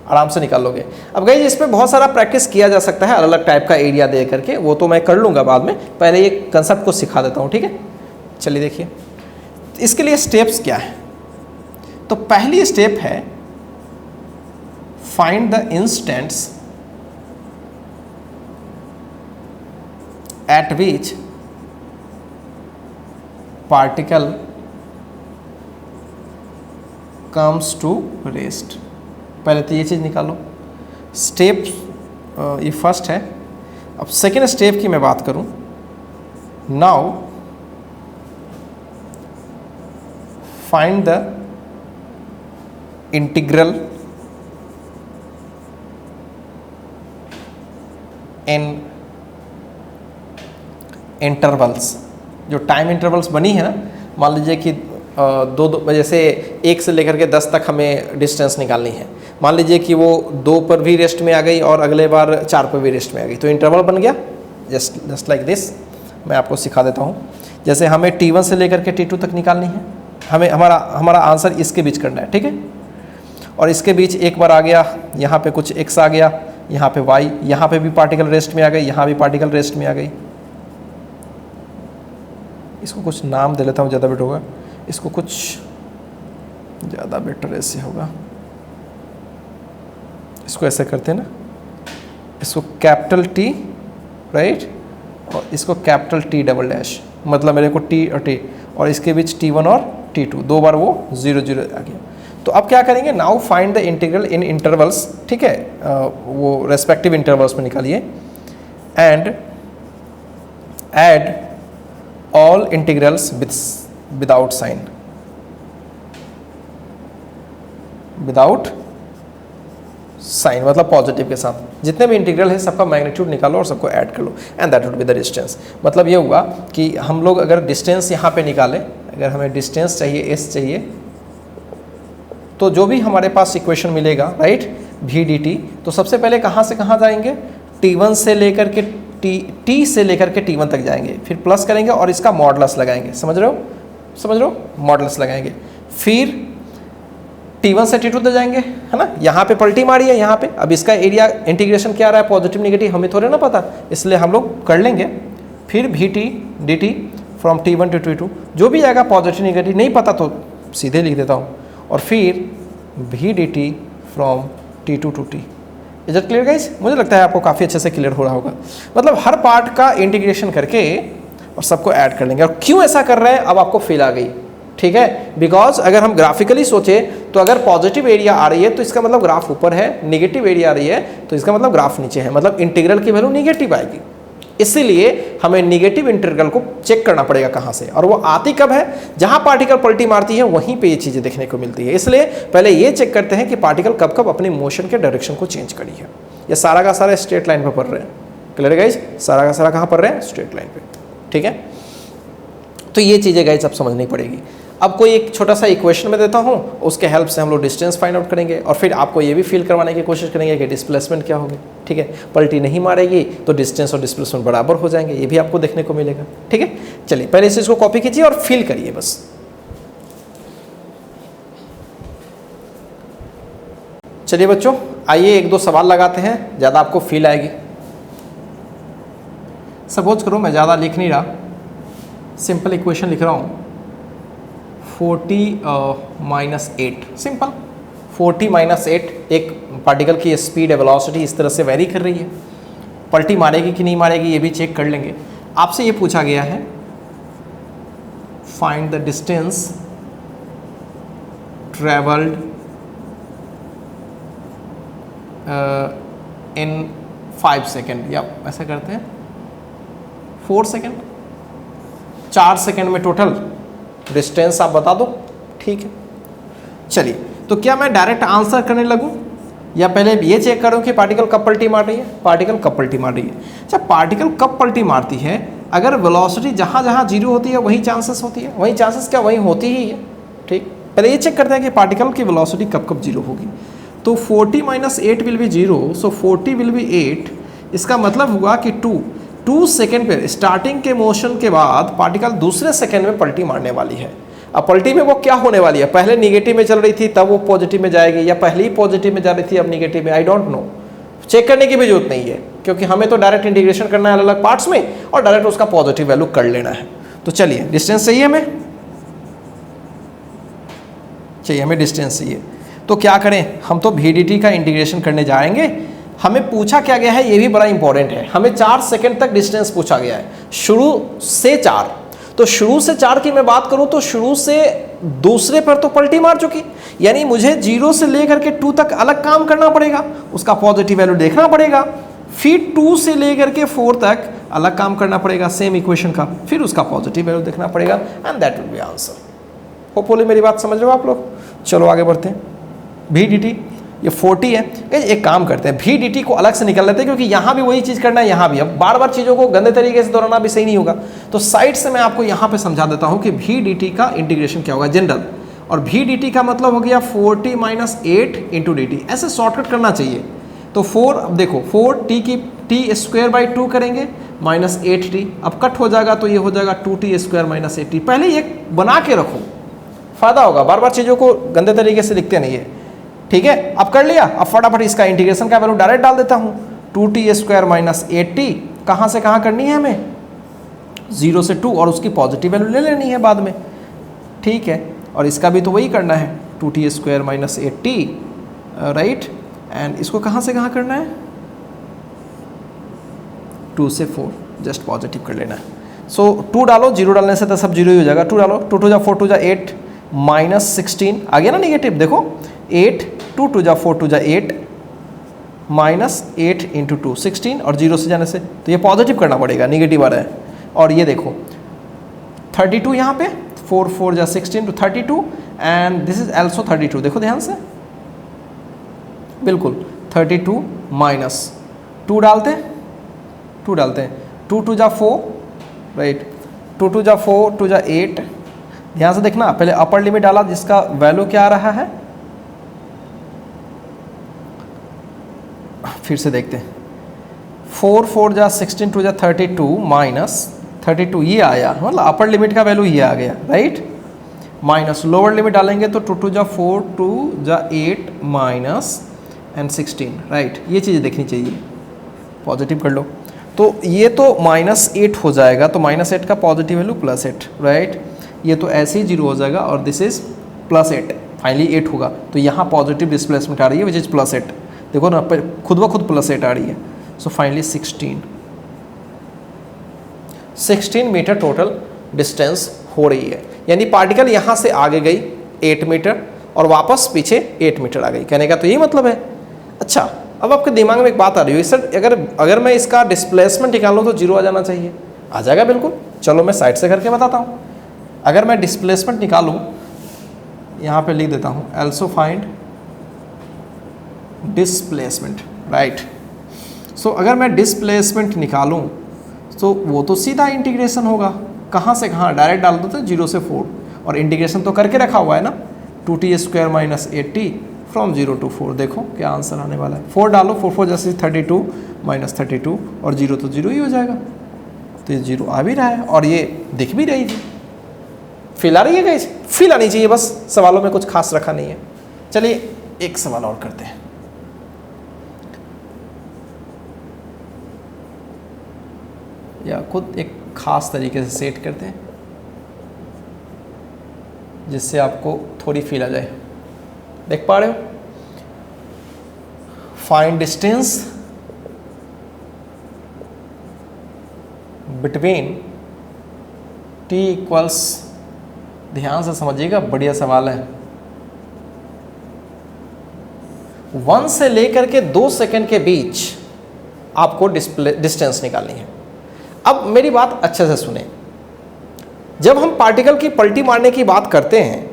आराम से निकाल लोगे। अब गाइस इस पे बहुत सारा प्रैक्टिस किया जा सकता है, अलग अलग टाइप का एरिया दे करके, वो तो मैं कर लूंगा बाद में। पहले ये कंसेप्ट को सिखा देता हूं। ठीक है, चलिए देखिए इसके लिए स्टेप्स क्या है। तो पहली स्टेप है find the instants at which particle comes to rest। पहले तो ये चीज़ निकालो, स्टेप ये फर्स्ट है। अब सेकेंड स्टेप की मैं बात करूं, now find the integral in intervals. जो टाइम इंटरवल्स बनी है ना, मान लीजिए कि दो जैसे 1 से लेकर के 10 तक हमें डिस्टेंस निकालनी है। मान लीजिए कि वो 2 पर भी रेस्ट में आ गई और अगले बार 4 पर भी रेस्ट में आ गई, तो इंटरवल बन गया जस्ट लाइक दिस। मैं आपको सिखा देता हूँ। जैसे हमें T1 से लेकर के T2 तक निकालनी है, हमें हमारा आंसर इसके बीच करना है। ठीक है, और इसके बीच एक बार आ गया, यहाँ पे कुछ x आ गया, यहाँ पे y, यहाँ पे भी पार्टिकल रेस्ट में आ गई, यहाँ भी पार्टिकल रेस्ट में आ गई। इसको कुछ नाम दे लेता हूँ, ज़्यादा बेटर होगा। इसको कुछ ज़्यादा बेटर ऐसे होगा, इसको ऐसे करते हैं ना, इसको कैपिटल टी राइट, और इसको कैपिटल टी डबल डैश, मतलब मेरे को टी और टी, और इसके बीच T1 और T2, 2 बार वो 0 0 आ गया। तो अब क्या करेंगे, now find the integral in intervals, ठीक है, वो रेस्पेक्टिव इंटरवल्स में निकालिए, and add all integrals without sign, without sign मतलब पॉजिटिव के साथ, जितने भी इंटीग्रल है सबका मैग्नीट्यूड निकालो और सबको ऐड कर लो, and that would be the distance. मतलब ये हुआ कि हम लोग अगर डिस्टेंस यहाँ पे निकालें, अगर हमें डिस्टेंस चाहिए s चाहिए, तो जो भी हमारे पास इक्वेशन मिलेगा राइट v dt, तो सबसे पहले कहाँ से कहाँ जाएंगे, t1 से लेकर के t से लेकर के t1 तक जाएंगे, फिर प्लस करेंगे और इसका मॉडुलस लगाएंगे, समझ रहे हो, मॉडुलस लगाएंगे, फिर T1 से T2 तक जाएंगे, है ना, यहाँ पे पलटी मारी है यहाँ पे, अब इसका एरिया इंटीग्रेशन क्या आ रहा है, पॉजिटिव निगेटिव हमें थोड़े ना पता, इसलिए हम लोग कर लेंगे। फिर Vt dt from T1 to T2, जो भी आएगा पॉजिटिव निगेटिव नहीं पता तो सीधे लिख देता हूँ, और फिर V dt from T2 to T। Is it clear guys? मुझे लगता है आपको काफ़ी अच्छे से क्लियर हो रहा होगा। मतलब हर पार्ट का इंटीग्रेशन करके और सबको ऐड कर लेंगे। और क्यों ऐसा कर रहे हैं अब आपको फील आ गई, ठीक है, बिकॉज अगर हम ग्राफिकली सोचे तो अगर पॉजिटिव एरिया आ रही है तो इसका मतलब ग्राफ ऊपर है, नेगेटिव एरिया आ रही है तो इसका मतलब ग्राफ नीचे है, मतलब इंटीग्रल की वैल्यू नेगेटिव आएगी। इसीलिए हमें नेगेटिव इंटीग्रल को चेक करना पड़ेगा कहाँ से, और वो आती कब है, जहाँ पार्टिकल पलटी मारती है वहीं पे ये चीज़ें देखने को मिलती है। इसलिए पहले ये चेक करते हैं कि पार्टिकल कब कब अपने मोशन के डायरेक्शन को चेंज करी है। ये सारा का सारा स्ट्रेट लाइन पे पढ़ रहे हैं, क्लियर गाइज, सारा का सारा कहाँ पढ़ रहे हैं, स्ट्रेट लाइन पे, ठीक है। तो ये चीज़ें गाइज अब समझनी पड़ेगी। अब कोई एक छोटा सा इक्वेशन में देता हूँ, उसके हेल्प से हम लोग डिस्टेंस फाइंड आउट करेंगे, और फिर आपको ये भी फील करवाने की कोशिश करेंगे कि डिस्प्लेसमेंट क्या होगी, ठीक है। पलटी नहीं मारेगी तो डिस्टेंस और डिस्प्लेसमेंट बराबर हो जाएंगे, ये भी आपको देखने को मिलेगा, ठीक है। चलिए पहले इस चीज़ को कॉपी कीजिए और फील करिए बस। चलिए बच्चों, आइए एक दो सवाल लगाते हैं, ज़्यादा आपको फील आएगी। सपोज करो मैं ज़्यादा लिख नहीं रहा, सिंपल इक्वेशन लिख रहा हूँ, 40 - 8, सिंपल 40 - 8, एक पार्टिकल की स्पीड या वेलोसिटी इस तरह से वेरी कर रही है, पलटी मारेगी कि नहीं मारेगी ये भी चेक कर लेंगे। आपसे ये पूछा गया है find the distance travelled in 5 second, या ऐसा करते हैं 4 सेकेंड, 4 सेकेंड में टोटल डिस्टेंस आप बता दो, ठीक है। चलिए, तो क्या मैं डायरेक्ट आंसर करने लगूं या पहले ये चेक करूं कि पार्टिकल कब पलटी मार रही है, पार्टिकल कब पलटी मार रही है। अच्छा, पार्टिकल कब पलटी मारती है, अगर वेलोसिटी जहां जहां जीरो होती है वहीं चांसेस होती है, वहीं चांसेस क्या वहीं होती ही है, ठीक। पहले ये चेक करते हैं कि पार्टिकल की वेलोसिटी कब कब जीरो होगी। तो 40 - 8 will be 0, so 40 will be 8, इसका मतलब हुआ कि 2 सेकेंड पे स्टार्टिंग के मोशन के बाद पार्टिकल दूसरे सेकेंड में पलटी मारने वाली है। अब पलटी में वो क्या होने वाली है, पहले निगेटिव में चल रही थी तब वो पॉजिटिव में जाएगी, या पहले ही पॉजिटिव में जा रही थी अब निगेटिव में, आई डोंट नो, चेक करने की भी जरूरत नहीं है, क्योंकि हमें तो डायरेक्ट इंटीग्रेशन करना है अलग अलग पार्ट्स में और डायरेक्ट उसका पॉजिटिव वैल्यू कर लेना है। तो चलिए, डिस्टेंस चाहिए हमें डिस्टेंस चाहिए, तो क्या करें, हम तो VDT का इंटीग्रेशन करने जाएंगे। हमें पूछा क्या गया है, ये भी बड़ा इंपॉर्टेंट है, हमें 4 सेकेंड तक डिस्टेंस पूछा गया है, शुरू से 4, तो शुरू से 4 की मैं बात करूं तो शुरू से दूसरे पर तो पलटी मार चुकी, यानी मुझे 0 से लेकर के 2 तक अलग काम करना पड़ेगा, उसका पॉजिटिव वैल्यू देखना पड़ेगा, फिर 2 से लेकर के 4 तक अलग काम करना पड़ेगा सेम इक्वेशन का, फिर उसका पॉजिटिव वैल्यू देखना पड़ेगा, and that will be answer. Hopefully मेरी बात समझ रहे हो आप लोग। चलो आगे बढ़ते हैं। VDT ये 40 है, एक काम करते हैं VDT को अलग से निकल लेते हैं, क्योंकि यहाँ भी वही चीज़ करना है, यहाँ भी, अब बार बार चीज़ों को गंदे तरीके से दोहराना भी सही नहीं होगा, तो साइड से मैं आपको यहाँ पे समझा देता हूँ कि VDT का इंटीग्रेशन क्या होगा जनरल, और VDT का मतलब हो गया 40 - 8 × dt, ऐसे शॉर्टकट करना चाहिए। तो 4, अब देखो 4t की t² / 2 करेंगे -8t, अब कट हो जाएगा तो ये हो जाएगा 2t² - 8t। पहले ये बना के रखो, फायदा होगा, बार बार चीज़ों को गंदे तरीके से लिखते नहीं है, ठीक है। अब कर लिया, अब फटाफट इसका इंटीग्रेशन का वैल्यू डायरेक्ट डाल देता हूँ, 2t² - 8t, कहाँ से कहाँ करनी है हमें, 0 से 2, और उसकी पॉजिटिव वैल्यू ले लेनी है बाद में, ठीक है। और इसका भी तो वही करना है, 2t² minus 8t, right. And इसको कहाँ से कहाँ करना है, 2 से 4 जस्ट पॉजिटिव कर लेना है। सो 2 डालो, 0 डालने से तो सब 0 ही हो जाएगा। 2 डालो, 2 2 जा 4 2 जा 8 माइनस 16 आ गया ना नेगेटिव, देखो 8 2 2 जा 4 2 जा 8 माइनस 8 इंटू 2 16, और 0 से जाने से तो ये पॉजिटिव करना पड़ेगा, नेगेटिव आ रहा है। और ये देखो 32 यहाँ पे 4 4 जा 16 to 32, and this is also 32, देखो ध्यान से, बिल्कुल 32 माइनस 2 डालते हैं, 2 2 जा 4, राइट, 2 2 जा 4 2 जा 8, ध्यान से देखना, पहले अपर लिमिट डाला जिसका वैल्यू क्या आ रहा है, फिर से देखते हैं, 4 4 जा 16 2 जा 32 माइनस 32 ये आया, मतलब अपर लिमिट का वैल्यू ये आ गया, राइट, माइनस लोअर लिमिट डालेंगे तो 2 2 जा 4 2 जा 8 माइनस एंड 16, राइट। ये चीज़ें देखनी चाहिए, पॉजिटिव कर लो। तो ये तो -8 हो जाएगा, तो -8 का पॉजिटिव वैल्यू +8, राइट। ये तो ऐसे ही 0 हो जाएगा, और दिस इज +8, फाइनली 8 होगा। तो यहाँ पॉजिटिव डिस्प्लेसमेंट आ रही है विच इज +8, देखो ना खुद ब खुद +8 आ रही है। So finally 16 metre total distance हो रही है, यानी पार्टिकल यहाँ से आगे गई 8 मीटर और वापस पीछे 8 मीटर आ गई, कहने का तो यही मतलब है। अच्छा, अब आपके दिमाग में एक बात आ रही है, सर अगर मैं इसका डिस्प्लेसमेंट निकालूँ तो 0 आ जाना चाहिए, आ जाएगा बिल्कुल। चलो मैं साइड से करके बताता हूँ। अगर मैं डिस्प्लेसमेंट निकालूँ, यहाँ पे लिख देता हूँ, ऑल्सो फाइंड डिस्प्लेसमेंट, राइट। सो अगर मैं डिस्प्लेसमेंट निकालूँ तो वो तो सीधा इंटीग्रेशन होगा, कहाँ से कहाँ, डायरेक्ट डाल दो तो 0 से 4, और इंटीग्रेशन तो करके रखा हुआ है ना, 2t² minus 8t from 0 to 4, देखो क्या आंसर आने वाला है। 4 डालो, 4 4 जैसे 32 माइनस 32, और 0 तो 0 ही हो जाएगा। तो ये 0 आ भी रहा है और ये दिख भी रही थी, फील आ रही है गाइस, फील आनी चाहिए, बस सवालों में कुछ खास रखा नहीं है। चलिए एक सवाल और करते हैं। या खुद एक खास तरीके से सेट करते हैं जिससे आपको थोड़ी फील आ जाए। देख पा रहे हो, find distance between t equals, ध्यान से समझिएगा, बढ़िया सवाल है, 1 से लेकर के 2 सेकंड के बीच आपको डिस्टेंस निकालनी है। अब मेरी बात अच्छे से सुने, जब हम पार्टिकल की पलटी मारने की बात करते हैं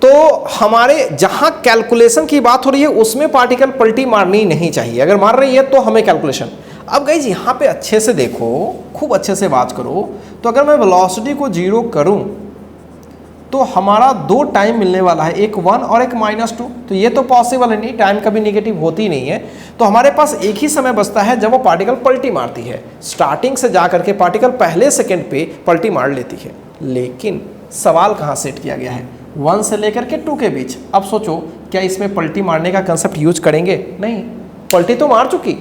तो हमारे जहां कैलकुलेशन की बात हो रही है उसमें पार्टिकल पलटी मारनी नहीं चाहिए, अगर मार रही है तो हमें कैलकुलेशन। अब गाइज यहाँ पे अच्छे से देखो, खूब अच्छे से बात करो, तो अगर मैं वेलोसिटी को 0 करूं तो हमारा 2 टाइम मिलने वाला है, एक 1 और एक -2, तो ये तो पॉसिबल है नहीं, टाइम कभी नेगेटिव होती नहीं है। तो हमारे पास एक ही समय बचता है जब वो पार्टिकल पलटी मारती है, स्टार्टिंग से जा करके पार्टिकल पहले सेकंड पे पलटी मार लेती है। लेकिन सवाल कहाँ सेट किया गया है, 1 से लेकर के 2 के बीच। अब सोचो क्या इसमें पलटी मारने का कंसेप्ट यूज करेंगे? नहीं, पलटी तो मार चुकी,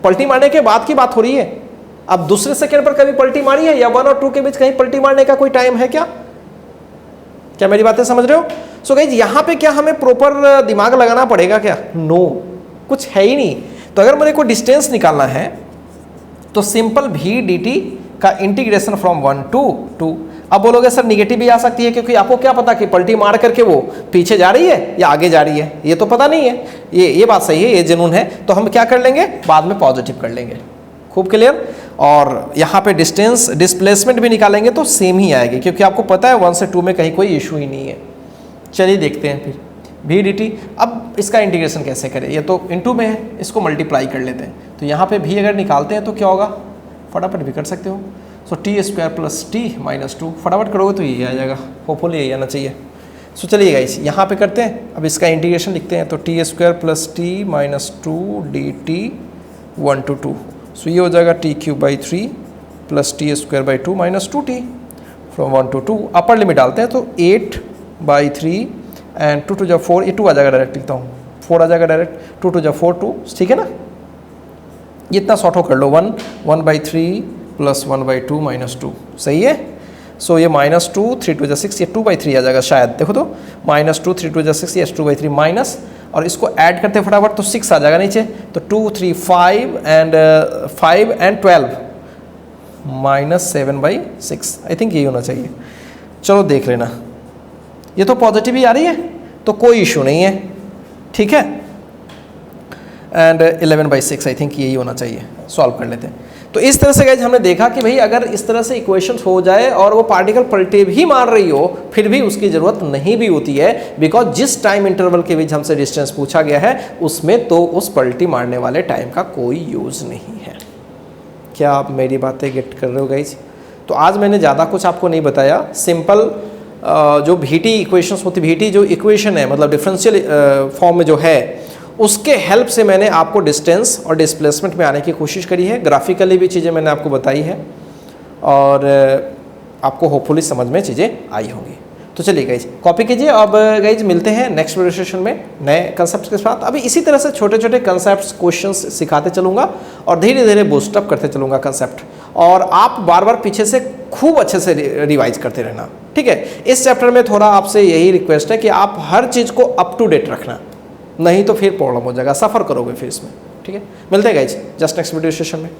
पलटी मारने के बाद की बात हो रही है। अब दूसरे सेकंड पर कभी पलटी मारी है, या 1 और 2 के बीच कहीं पलटी मारने का कोई टाइम है क्या? क्या मेरी बातें समझ रहे हो? सो गाइज यहाँ पे क्या हमें प्रॉपर दिमाग लगाना पड़ेगा क्या? नो, कुछ है ही नहीं। तो अगर मेरे को डिस्टेंस निकालना है तो सिंपल v dt का इंटीग्रेशन फ्रॉम 1 to 2। अब बोलोगे सर निगेटिव भी आ सकती है, क्योंकि आपको क्या पता कि पलटी मार करके वो पीछे जा रही है या आगे जा रही है, ये तो पता नहीं है। ये बात सही है, ये जुनून है, तो हम क्या कर लेंगे, बाद में पॉजिटिव कर लेंगे। खूब क्लियर। और यहाँ पे डिस्टेंस डिस्प्लेसमेंट भी निकालेंगे तो सेम ही आएगी, क्योंकि आपको पता है 1 से 2 में कहीं कोई इशू ही नहीं है। चलिए देखते हैं फिर v dt। अब इसका इंटीग्रेशन कैसे करें, ये तो इनटू में है, इसको मल्टीप्लाई कर लेते हैं। तो यहाँ पे v अगर निकालते हैं तो क्या होगा, फटाफट भी कर सकते हो। सो t² प्लस t माइनस 2, फटाफट करोगे तो ये आ जाएगा, होपफुली यही आना चाहिए। सो चलिए गाइस यहाँ पे करते हैं, अब इसका इंटीग्रेशन लिखते हैं। तो t² plus t minus 2 dt 1 to 2। सो ये हो जाएगा t³ 3 plus t² 2 minus 2t from 1 to 2। Upper limit डालते हैं तो 8/3 एंड 2 to 4, ये 2 आ जाएगा, डायरेक्ट लिखता हूँ, 4 आ जाएगा डायरेक्ट, 2 to 4 2, ठीक है ना। ये इतना शॉर्ट हो कर लो, 1/3 प्लस 1/2 माइनस 2, सही है। सो ये -2 3 2 6, ये 2/3 आ जाएगा शायद, देखो तो -2 3 2 6, ये 2/3 माइनस, और इसको ऐड करते फटाफट तो 6 आ जाएगा नीचे, तो 2 3 5 एंड 12 -7/6, आई थिंक यही होना चाहिए। चलो देख लेना, ये तो पॉजिटिव ही आ रही है तो कोई इशू नहीं है, ठीक है। एंड 11/6 आई थिंक यही होना चाहिए, सॉल्व कर लेते हैं। तो इस तरह से गाइज हमने देखा कि भाई अगर इस तरह से इक्वेशंस हो जाए और वो पार्टिकल पलटे भी मार रही हो फिर भी उसकी ज़रूरत नहीं भी होती है, बिकॉज जिस टाइम इंटरवल के बीच हमसे डिस्टेंस पूछा गया है उसमें तो उस पलटी मारने वाले टाइम का कोई यूज़ नहीं है। क्या आप मेरी बातें गेट कर रहे हो गाइज? तो आज मैंने ज़्यादा कुछ आपको नहीं बताया, सिंपल जो VT इक्वेशंस होती, VT जो इक्वेशन है मतलब डिफरेंशियल फॉर्म में जो है उसके हेल्प से मैंने आपको डिस्टेंस और डिस्प्लेसमेंट में आने की कोशिश करी है। ग्राफिकली भी चीज़ें मैंने आपको बताई है और आपको होपफुली समझ में चीज़ें आई होंगी। तो चलिए गाइज कॉपी कीजिए। अब गाइज मिलते हैं नेक्स्ट वीडियो सेशन में नए कंसेप्ट के साथ। अभी इसी तरह से छोटे छोटे कंसेप्ट क्वेश्चंस सिखाते चलूँगा और धीरे धीरे बूस्टअप करते चलूँगा कंसेप्ट, और आप बार बार पीछे से खूब अच्छे से रिवाइज करते रहना, ठीक है। इस चैप्टर में थोड़ा आपसे यही रिक्वेस्ट है कि आप हर चीज़ को अप टू डेट रखना, नहीं तो फिर प्रॉब्लम हो जाएगा, सफ़र करोगे फिर इसमें, ठीक है। मिलते हैं guys just next video session में।